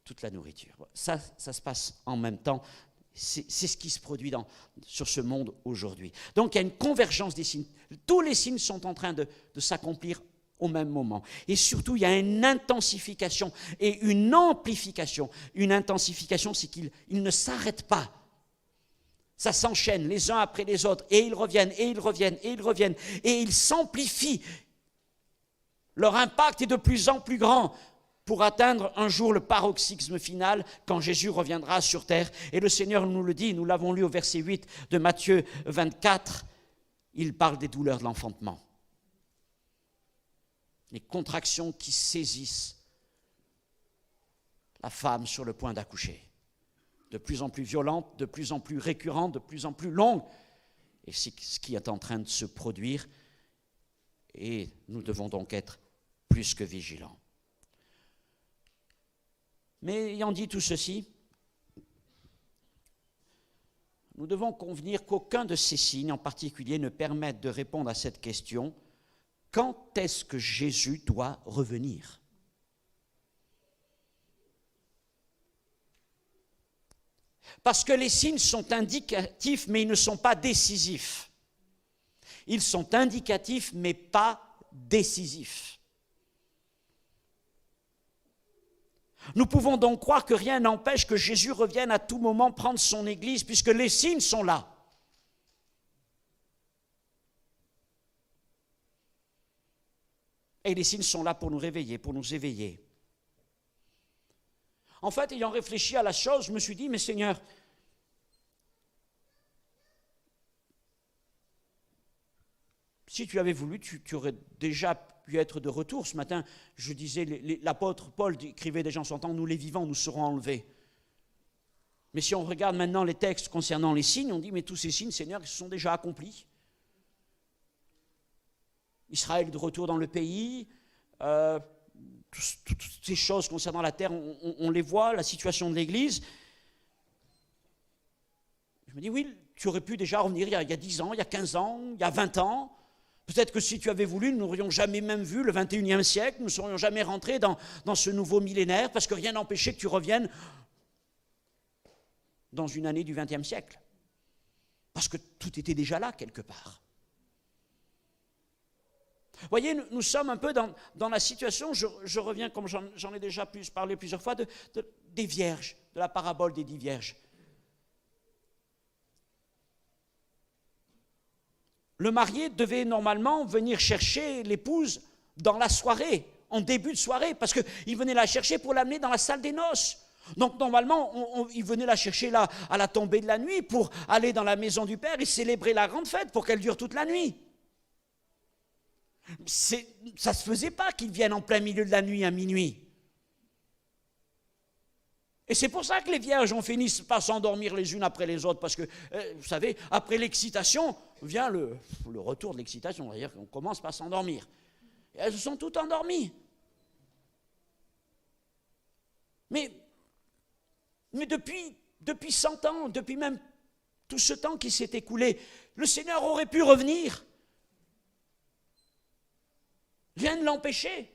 toute la nourriture. Ça se passe en même temps. C'est ce qui se produit sur ce monde aujourd'hui. Donc, il y a une convergence des signes. Tous les signes sont en train de s'accomplir au même moment. Et surtout, il y a une intensification et une amplification. Une intensification, c'est qu'ils ne s'arrêtent pas. Ça s'enchaîne les uns après les autres. Et ils reviennent, et ils reviennent, et ils reviennent. Et ils s'amplifient. Leur impact est de plus en plus grand pour atteindre un jour le paroxysme final quand Jésus reviendra sur terre. Et le Seigneur nous le dit, nous l'avons lu au verset 8 de Matthieu 24, il parle des douleurs de l'enfantement. Les contractions qui saisissent la femme sur le point d'accoucher. De plus en plus violentes, de plus en plus récurrentes, de plus en plus longues. Et c'est ce qui est en train de se produire. Et nous devons donc être plus que vigilants. Mais ayant dit tout ceci, nous devons convenir qu'aucun de ces signes en particulier ne permettent de répondre à cette question: quand est-ce que Jésus doit revenir ? Parce que les signes sont indicatifs, mais ils ne sont pas décisifs. Ils sont indicatifs, mais pas décisifs. Nous pouvons donc croire que rien n'empêche que Jésus revienne à tout moment prendre son Église, puisque les signes sont là. Et les signes sont là pour nous réveiller, pour nous éveiller. En fait, ayant réfléchi à la chose, je me suis dit, mais Seigneur, si tu avais voulu, tu aurais déjà pu être de retour. Ce matin, je disais, l'apôtre Paul écrivait déjà en son temps, nous les vivants, nous serons enlevés. Mais si on regarde maintenant les textes concernant les signes, on dit, mais tous ces signes, Seigneur, ils se sont déjà accomplis. Israël de retour dans le pays, toutes ces choses concernant la terre, on les voit, la situation de l'Église. Je me dis, oui, tu aurais pu déjà revenir il y a 10 ans, il y a 15 ans, il y a 20 ans. Peut-être que si tu avais voulu, nous n'aurions jamais même vu le 21e siècle, nous ne serions jamais rentrés dans ce nouveau millénaire, parce que rien n'empêchait que tu reviennes dans une année du 20e siècle. Parce que tout était déjà là, quelque part. Vous voyez, nous sommes un peu dans la situation, je reviens, comme j'en ai déjà parlé plusieurs fois, des vierges, de la parabole des 10 vierges. Le marié devait normalement venir chercher l'épouse dans la soirée, en début de soirée, parce qu'il venait la chercher pour l'amener dans la salle des noces. Donc normalement, il venait la chercher là à la tombée de la nuit pour aller dans la maison du Père et célébrer la grande fête pour qu'elle dure toute la nuit. Ça ne se faisait pas qu'il vienne en plein milieu de la nuit à minuit. Et c'est pour ça que les vierges ont fini par s'endormir les unes après les autres, parce que, vous savez, après l'excitation, vient le retour de l'excitation, c'est-à-dire qu'on commence par s'endormir. Et elles se sont toutes endormies. Mais depuis 100 ans, depuis même tout ce temps qui s'est écoulé, le Seigneur aurait pu revenir. Rien ne l'empêchait.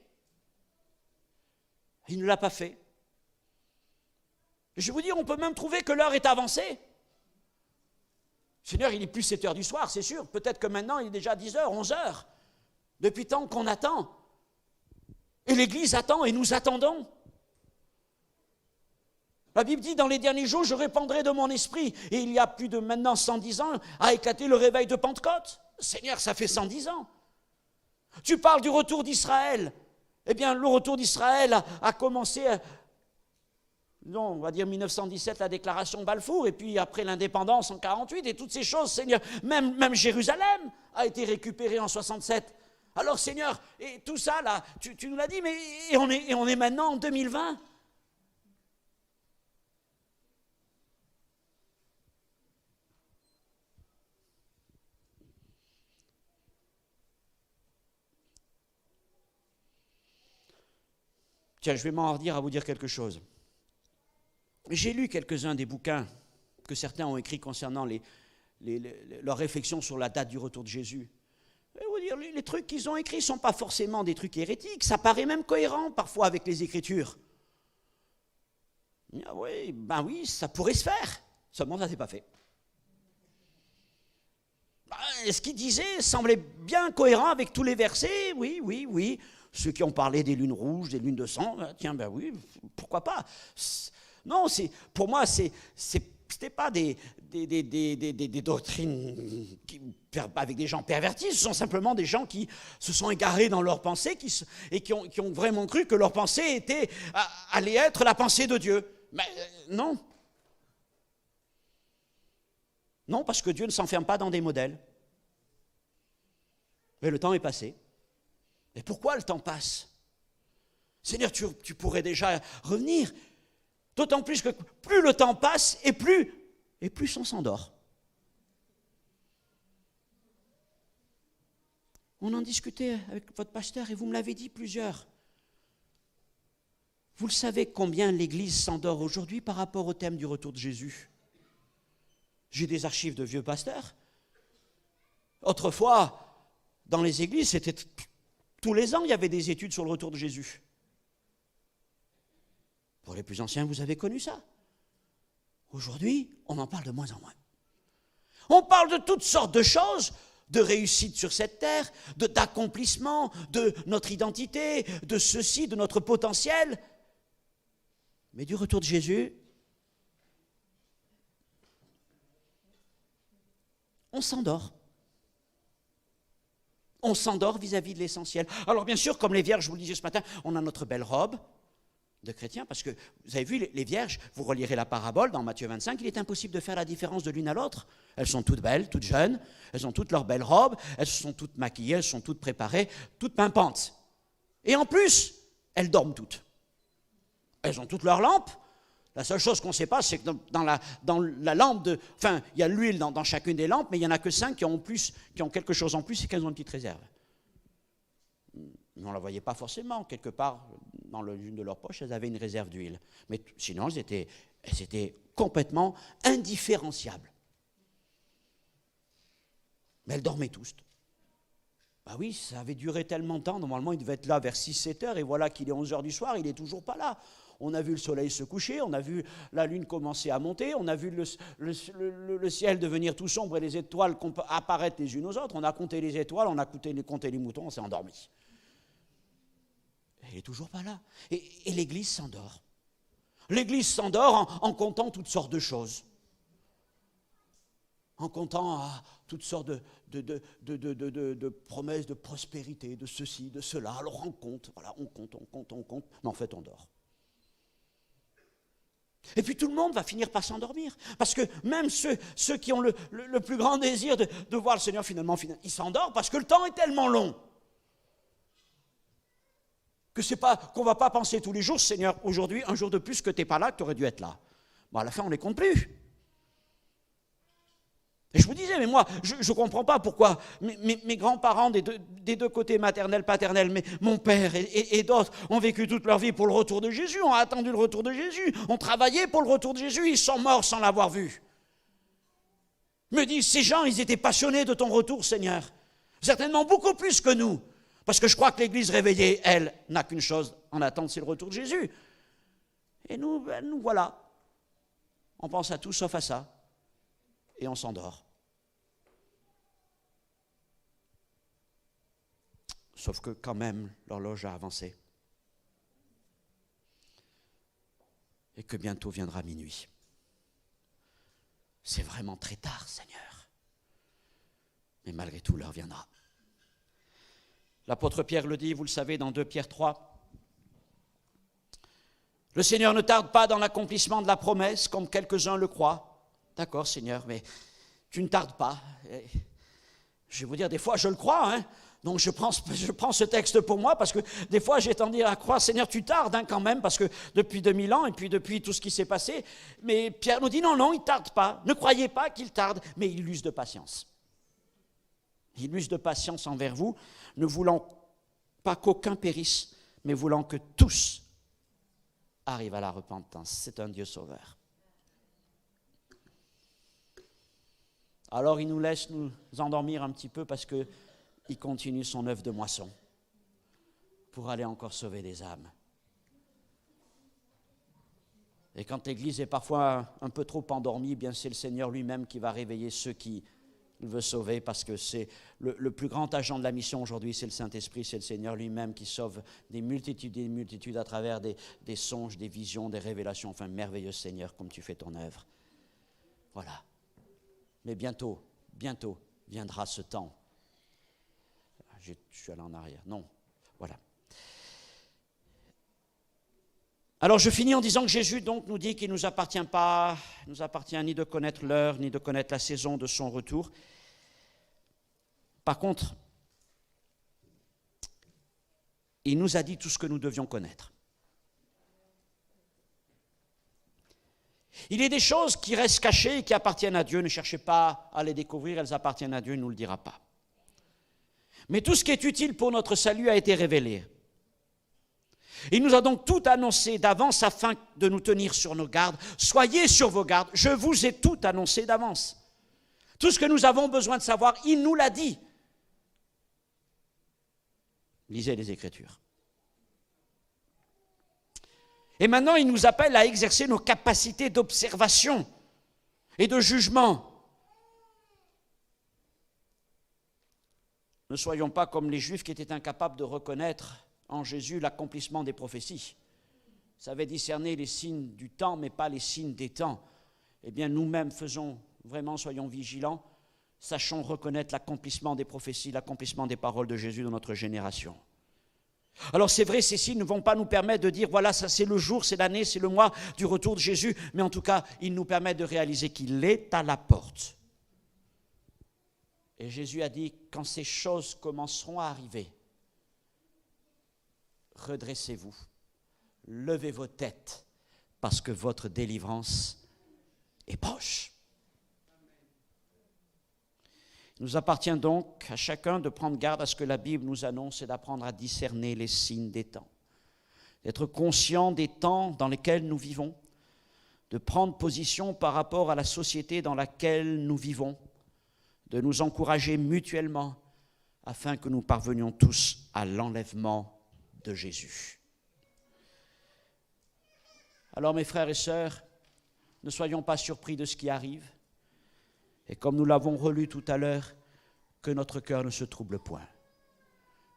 Il ne l'a pas fait. Je vais vous dire, on peut même trouver que l'heure est avancée. Seigneur, il n'est plus 7 heures du soir, c'est sûr. Peut-être que maintenant, il est déjà 10 heures, 11 heures. Depuis tant qu'on attend. Et l'Église attend et nous attendons. La Bible dit, dans les derniers jours, je répandrai de mon esprit. Et il y a plus de maintenant 110 ans, a éclaté le réveil de Pentecôte. Seigneur, ça fait 110 ans. Tu parles du retour d'Israël. Eh bien, le retour d'Israël a commencé on va dire 1917, la déclaration Balfour, et puis après l'indépendance en 1948, et toutes ces choses, Seigneur. Même Jérusalem a été récupérée en 67. Alors, Seigneur, et tout ça, là, tu nous l'as dit, mais et on est maintenant en 2020. Tiens, je vais m'en redire à vous dire quelque chose. J'ai lu quelques-uns des bouquins que certains ont écrits concernant leurs réflexions sur la date du retour de Jésus. Je vais vous dire, les trucs qu'ils ont écrits ne sont pas forcément des trucs hérétiques, ça paraît même cohérent parfois avec les Écritures. Ah oui, ben oui, ça pourrait se faire, seulement ça ne s'est pas fait. Ce qu'ils disaient semblait bien cohérent avec tous les versets, oui. Ceux qui ont parlé des lunes rouges, des lunes de sang, tiens, ben oui, pourquoi pas. Non, pour moi, c'était pas des doctrines avec des gens pervertis, ce sont simplement des gens qui se sont égarés dans leurs pensées et qui ont vraiment cru que leur pensée allait être la pensée de Dieu. Mais non. Non, parce que Dieu ne s'enferme pas dans des modèles. Mais le temps est passé. Et pourquoi le temps passe? Seigneur, tu pourrais déjà revenir. D'autant plus que plus le temps passe et plus on s'endort. On en discutait avec votre pasteur et vous me l'avez dit plusieurs. Vous le savez combien l'Église s'endort aujourd'hui par rapport au thème du retour de Jésus? J'ai des archives de vieux pasteurs. Autrefois, dans les églises, c'était tous les ans, il y avait des études sur le retour de Jésus. Pour les plus anciens, vous avez connu ça. Aujourd'hui, on en parle de moins en moins. On parle de toutes sortes de choses, de réussite sur cette terre, d'accomplissement, de notre identité, de ceci, de notre potentiel. Mais du retour de Jésus, on s'endort. On s'endort vis-à-vis de l'essentiel. Alors bien sûr, comme les vierges, je vous le disais ce matin, on a notre belle robe de chrétien, parce que vous avez vu, les vierges, vous relirez la parabole dans Matthieu 25, il est impossible de faire la différence de l'une à l'autre. Elles sont toutes belles, toutes jeunes, elles ont toutes leurs belles robes, elles sont toutes maquillées, elles sont toutes préparées, toutes pimpantes. Et en plus, elles dorment toutes. Elles ont toutes leurs lampes. La seule chose qu'on ne sait pas, c'est que dans la lampe enfin, il y a l'huile dans chacune des lampes, mais il n'y en a que 5 qui ont quelque chose en plus et qu'elles ont une petite réserve. Mais on ne la voyait pas forcément. Quelque part, dans l'une de leurs poches, elles avaient une réserve d'huile. Mais sinon, elles étaient complètement indifférenciables. Mais elles dormaient tous. Bah oui, ça avait duré tellement de temps. Normalement, il devait être là vers 6-7 heures, et voilà qu'il est 11 heures du soir, il n'est toujours pas là. On a vu le soleil se coucher, on a vu la lune commencer à monter, on a vu le ciel devenir tout sombre et les étoiles apparaître les unes aux autres. On a compté les étoiles, on a compté les moutons, on s'est endormi. Elle n'est toujours pas là. Et l'Église s'endort. L'Église s'endort en comptant toutes sortes de choses. En comptant toutes sortes de promesses de prospérité, de ceci, de cela. Alors on compte, voilà, on compte, mais en fait on dort. Et puis tout le monde va finir par s'endormir. Parce que même ceux qui ont le plus grand désir de voir le Seigneur, finalement, ils s'endorment parce que le temps est tellement long. Que c'est pas qu'on ne va pas penser tous les jours, Seigneur, aujourd'hui, un jour de plus que tu n'es pas là, que tu aurais dû être là. Bon, à la fin, on ne les compte plus. Et je vous disais, mais moi, je ne comprends pas pourquoi mes grands-parents des deux côtés, maternels, paternels, mais mon père et d'autres ont vécu toute leur vie pour le retour de Jésus, ont attendu le retour de Jésus, ont travaillé pour le retour de Jésus, ils sont morts sans l'avoir vu. Me disent, ces gens, ils étaient passionnés de ton retour, Seigneur. Certainement beaucoup plus que nous. Parce que je crois que l'Église réveillée, elle, n'a qu'une chose en attente, c'est le retour de Jésus. Et nous voilà. On pense à tout sauf à ça. Et on s'endort. Sauf que quand même, l'horloge a avancé. Et que bientôt viendra minuit. C'est vraiment très tard, Seigneur. Mais malgré tout, l'heure viendra. L'apôtre Pierre le dit, vous le savez, dans 2 Pierre 3. Le Seigneur ne tarde pas dans l'accomplissement de la promesse, comme quelques-uns le croient. D'accord, Seigneur, mais tu ne tardes pas. Je vais vous dire, des fois, je le crois, hein. Donc, je prends ce texte pour moi, parce que des fois, j'ai tendance à croire, Seigneur, tu tardes quand même, parce que depuis 2000 ans, et puis depuis tout ce qui s'est passé. Mais Pierre nous dit, non, il ne tarde pas. Ne croyez pas qu'il tarde, mais il use de patience. Il use de patience envers vous, ne voulant pas qu'aucun périsse, mais voulant que tous arrivent à la repentance. C'est un Dieu sauveur. Alors il nous laisse nous endormir un petit peu parce qu'il continue son œuvre de moisson pour aller encore sauver des âmes. Et quand l'Église est parfois un peu trop endormie, bien c'est le Seigneur lui-même qui va réveiller ceux qu'il veut sauver, parce que c'est le plus grand agent de la mission aujourd'hui, c'est le Saint-Esprit, c'est le Seigneur lui-même qui sauve des multitudes à travers des songes, des visions, des révélations. Enfin, merveilleux Seigneur, comme tu fais ton œuvre. Voilà. Mais bientôt viendra ce temps. Je suis allé en arrière. Non, voilà. Alors je finis en disant que Jésus donc nous dit qu'il ne nous appartient ni de connaître l'heure, ni de connaître la saison de son retour. Par contre, il nous a dit tout ce que nous devions connaître. Il y a des choses qui restent cachées et qui appartiennent à Dieu. Ne cherchez pas à les découvrir, elles appartiennent à Dieu, il ne nous le dira pas. Mais tout ce qui est utile pour notre salut a été révélé. Il nous a donc tout annoncé d'avance afin de nous tenir sur nos gardes. Soyez sur vos gardes, je vous ai tout annoncé d'avance. Tout ce que nous avons besoin de savoir, il nous l'a dit. Lisez les Écritures. Et maintenant, il nous appelle à exercer nos capacités d'observation et de jugement. Ne soyons pas comme les Juifs qui étaient incapables de reconnaître en Jésus l'accomplissement des prophéties. Ils savaient discerner les signes du temps, mais pas les signes des temps. Eh bien, nous-mêmes soyons vigilants, sachons reconnaître l'accomplissement des prophéties, l'accomplissement des paroles de Jésus dans notre génération. Alors c'est vrai, ces signes ne vont pas nous permettre de dire, voilà, ça c'est le jour, c'est l'année, c'est le mois du retour de Jésus, mais en tout cas, ils nous permettent de réaliser qu'il est à la porte. Et Jésus a dit, quand ces choses commenceront à arriver, redressez-vous, levez vos têtes, parce que votre délivrance est proche. Il nous appartient donc à chacun de prendre garde à ce que la Bible nous annonce et d'apprendre à discerner les signes des temps, d'être conscient des temps dans lesquels nous vivons, de prendre position par rapport à la société dans laquelle nous vivons, de nous encourager mutuellement afin que nous parvenions tous à l'enlèvement de Jésus. Alors mes frères et sœurs, ne soyons pas surpris de ce qui arrive, et comme nous l'avons relu tout à l'heure, que notre cœur ne se trouble point.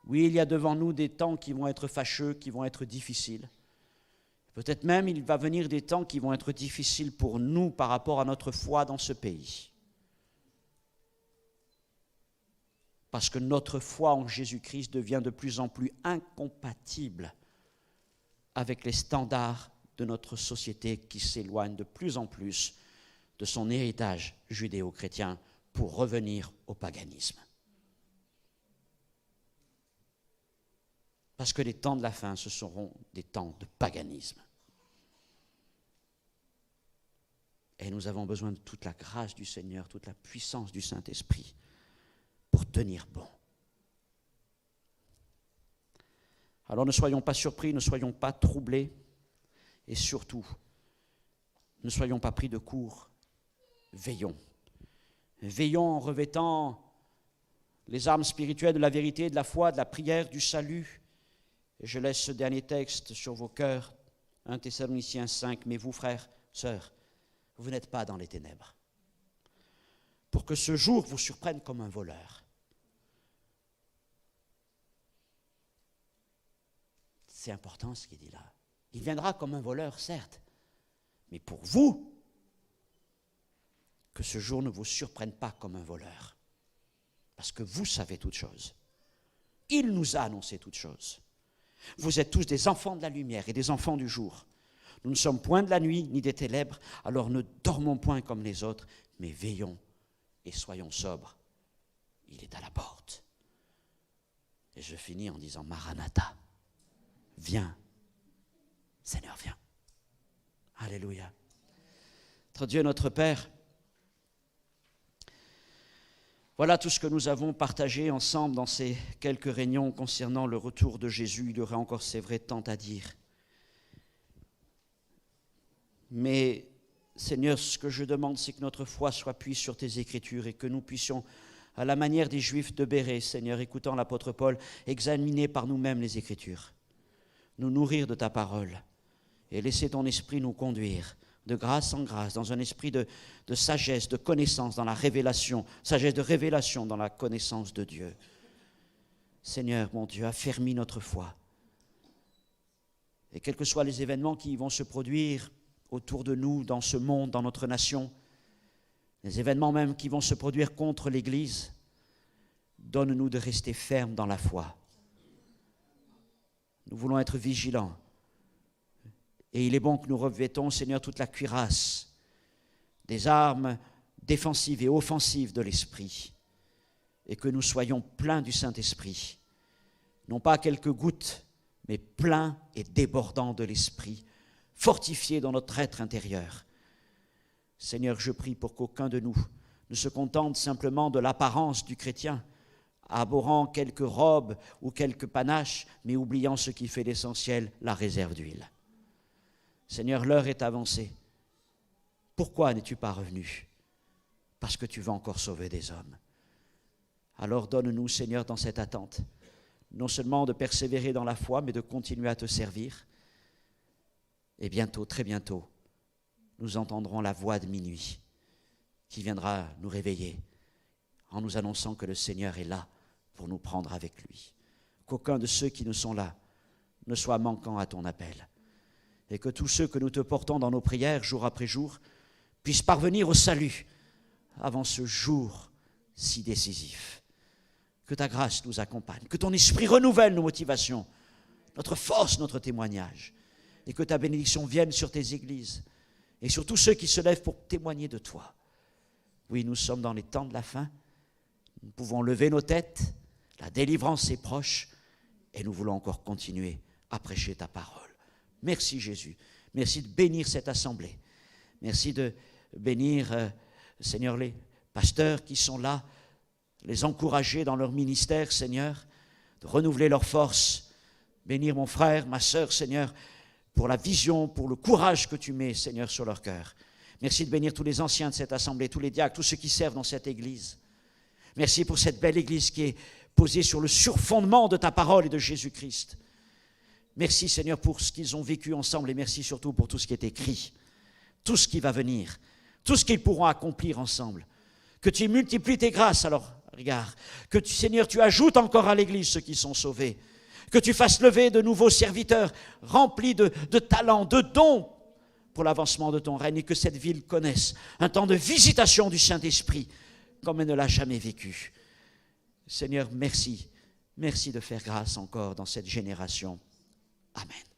Oui, il y a devant nous des temps qui vont être fâcheux, qui vont être difficiles. Peut-être même il va venir des temps qui vont être difficiles pour nous par rapport à notre foi dans ce pays. Parce que notre foi en Jésus-Christ devient de plus en plus incompatible avec les standards de notre société qui s'éloigne de plus en plus de son héritage judéo-chrétien pour revenir au paganisme. Parce que les temps de la fin, ce seront des temps de paganisme. Et nous avons besoin de toute la grâce du Seigneur, toute la puissance du Saint-Esprit pour tenir bon. Alors ne soyons pas surpris, ne soyons pas troublés, et surtout, ne soyons pas pris de court. Veillons. Veillons en revêtant les armes spirituelles de la vérité, de la foi, de la prière, du salut. Et je laisse ce dernier texte sur vos cœurs, 1 Thessaloniciens 5. Mais vous, frères, sœurs, vous n'êtes pas dans les ténèbres, pour que ce jour vous surprenne comme un voleur. C'est important ce qu'il dit là. Il viendra comme un voleur, certes, mais pour vous, que ce jour ne vous surprenne pas comme un voleur. Parce que vous savez toutes choses. Il nous a annoncé toutes choses. Vous êtes tous des enfants de la lumière et des enfants du jour. Nous ne sommes point de la nuit ni des ténèbres, alors ne dormons point comme les autres, mais veillons et soyons sobres. Il est à la porte. Et je finis en disant, Maranatha, viens, Seigneur, viens. Alléluia. Notre Dieu, notre Père, voilà tout ce que nous avons partagé ensemble dans ces quelques réunions concernant le retour de Jésus. Il y aurait encore, c'est vrai, tant à dire. Mais, Seigneur, ce que je demande, c'est que notre foi soit appuyée sur tes Écritures et que nous puissions, à la manière des Juifs de Bérée, Seigneur, écoutant l'apôtre Paul, examiner par nous-mêmes les Écritures, nous nourrir de ta parole et laisser ton esprit nous conduire de grâce en grâce, dans un esprit de sagesse, de connaissance, dans la révélation, sagesse de révélation dans la connaissance de Dieu. Seigneur, mon Dieu, affermis notre foi. Et quels que soient les événements qui vont se produire autour de nous, dans ce monde, dans notre nation, les événements même qui vont se produire contre l'Église, donne-nous de rester fermes dans la foi. Nous voulons être vigilants. Et il est bon que nous revêtons, Seigneur, toute la cuirasse des armes défensives et offensives de l'Esprit, et que nous soyons pleins du Saint-Esprit, non pas quelques gouttes, mais pleins et débordants de l'Esprit, fortifiés dans notre être intérieur. Seigneur, je prie pour qu'aucun de nous ne se contente simplement de l'apparence du chrétien, abhorrant quelques robes ou quelques panaches, mais oubliant ce qui fait l'essentiel, la réserve d'huile. Seigneur, l'heure est avancée. Pourquoi n'es-tu pas revenu? Parce que tu vas encore sauver des hommes. Alors donne-nous, Seigneur, dans cette attente, non seulement de persévérer dans la foi, mais de continuer à te servir. Et bientôt, très bientôt, nous entendrons la voix de minuit qui viendra nous réveiller en nous annonçant que le Seigneur est là pour nous prendre avec lui. Qu'aucun de ceux qui nous sont là ne soit manquant à ton appel. Et que tous ceux que nous te portons dans nos prières, jour après jour, puissent parvenir au salut avant ce jour si décisif. Que ta grâce nous accompagne, que ton esprit renouvelle nos motivations, notre force, notre témoignage, et que ta bénédiction vienne sur tes églises et sur tous ceux qui se lèvent pour témoigner de toi. Oui, nous sommes dans les temps de la fin, nous pouvons lever nos têtes, la délivrance est proche, et nous voulons encore continuer à prêcher ta parole. Merci Jésus, merci de bénir cette assemblée, merci de bénir, Seigneur, les pasteurs qui sont là, les encourager dans leur ministère, Seigneur, de renouveler leur force, bénir mon frère, ma sœur, Seigneur, pour la vision, pour le courage que tu mets, Seigneur, sur leur cœur. Merci de bénir tous les anciens de cette assemblée, tous les diacres, tous ceux qui servent dans cette église. Merci pour cette belle église qui est posée sur le surfondement de ta parole et de Jésus-Christ. Merci Seigneur pour ce qu'ils ont vécu ensemble et merci surtout pour tout ce qui est écrit, tout ce qui va venir, tout ce qu'ils pourront accomplir ensemble. Que tu multiplies tes grâces à leur regard, que tu, Seigneur, tu ajoutes encore à l'Église ceux qui sont sauvés, que tu fasses lever de nouveaux serviteurs remplis de talents, de dons pour l'avancement de ton règne et que cette ville connaisse un temps de visitation du Saint-Esprit comme elle ne l'a jamais vécu. Seigneur, merci de faire grâce encore dans cette génération. Amen.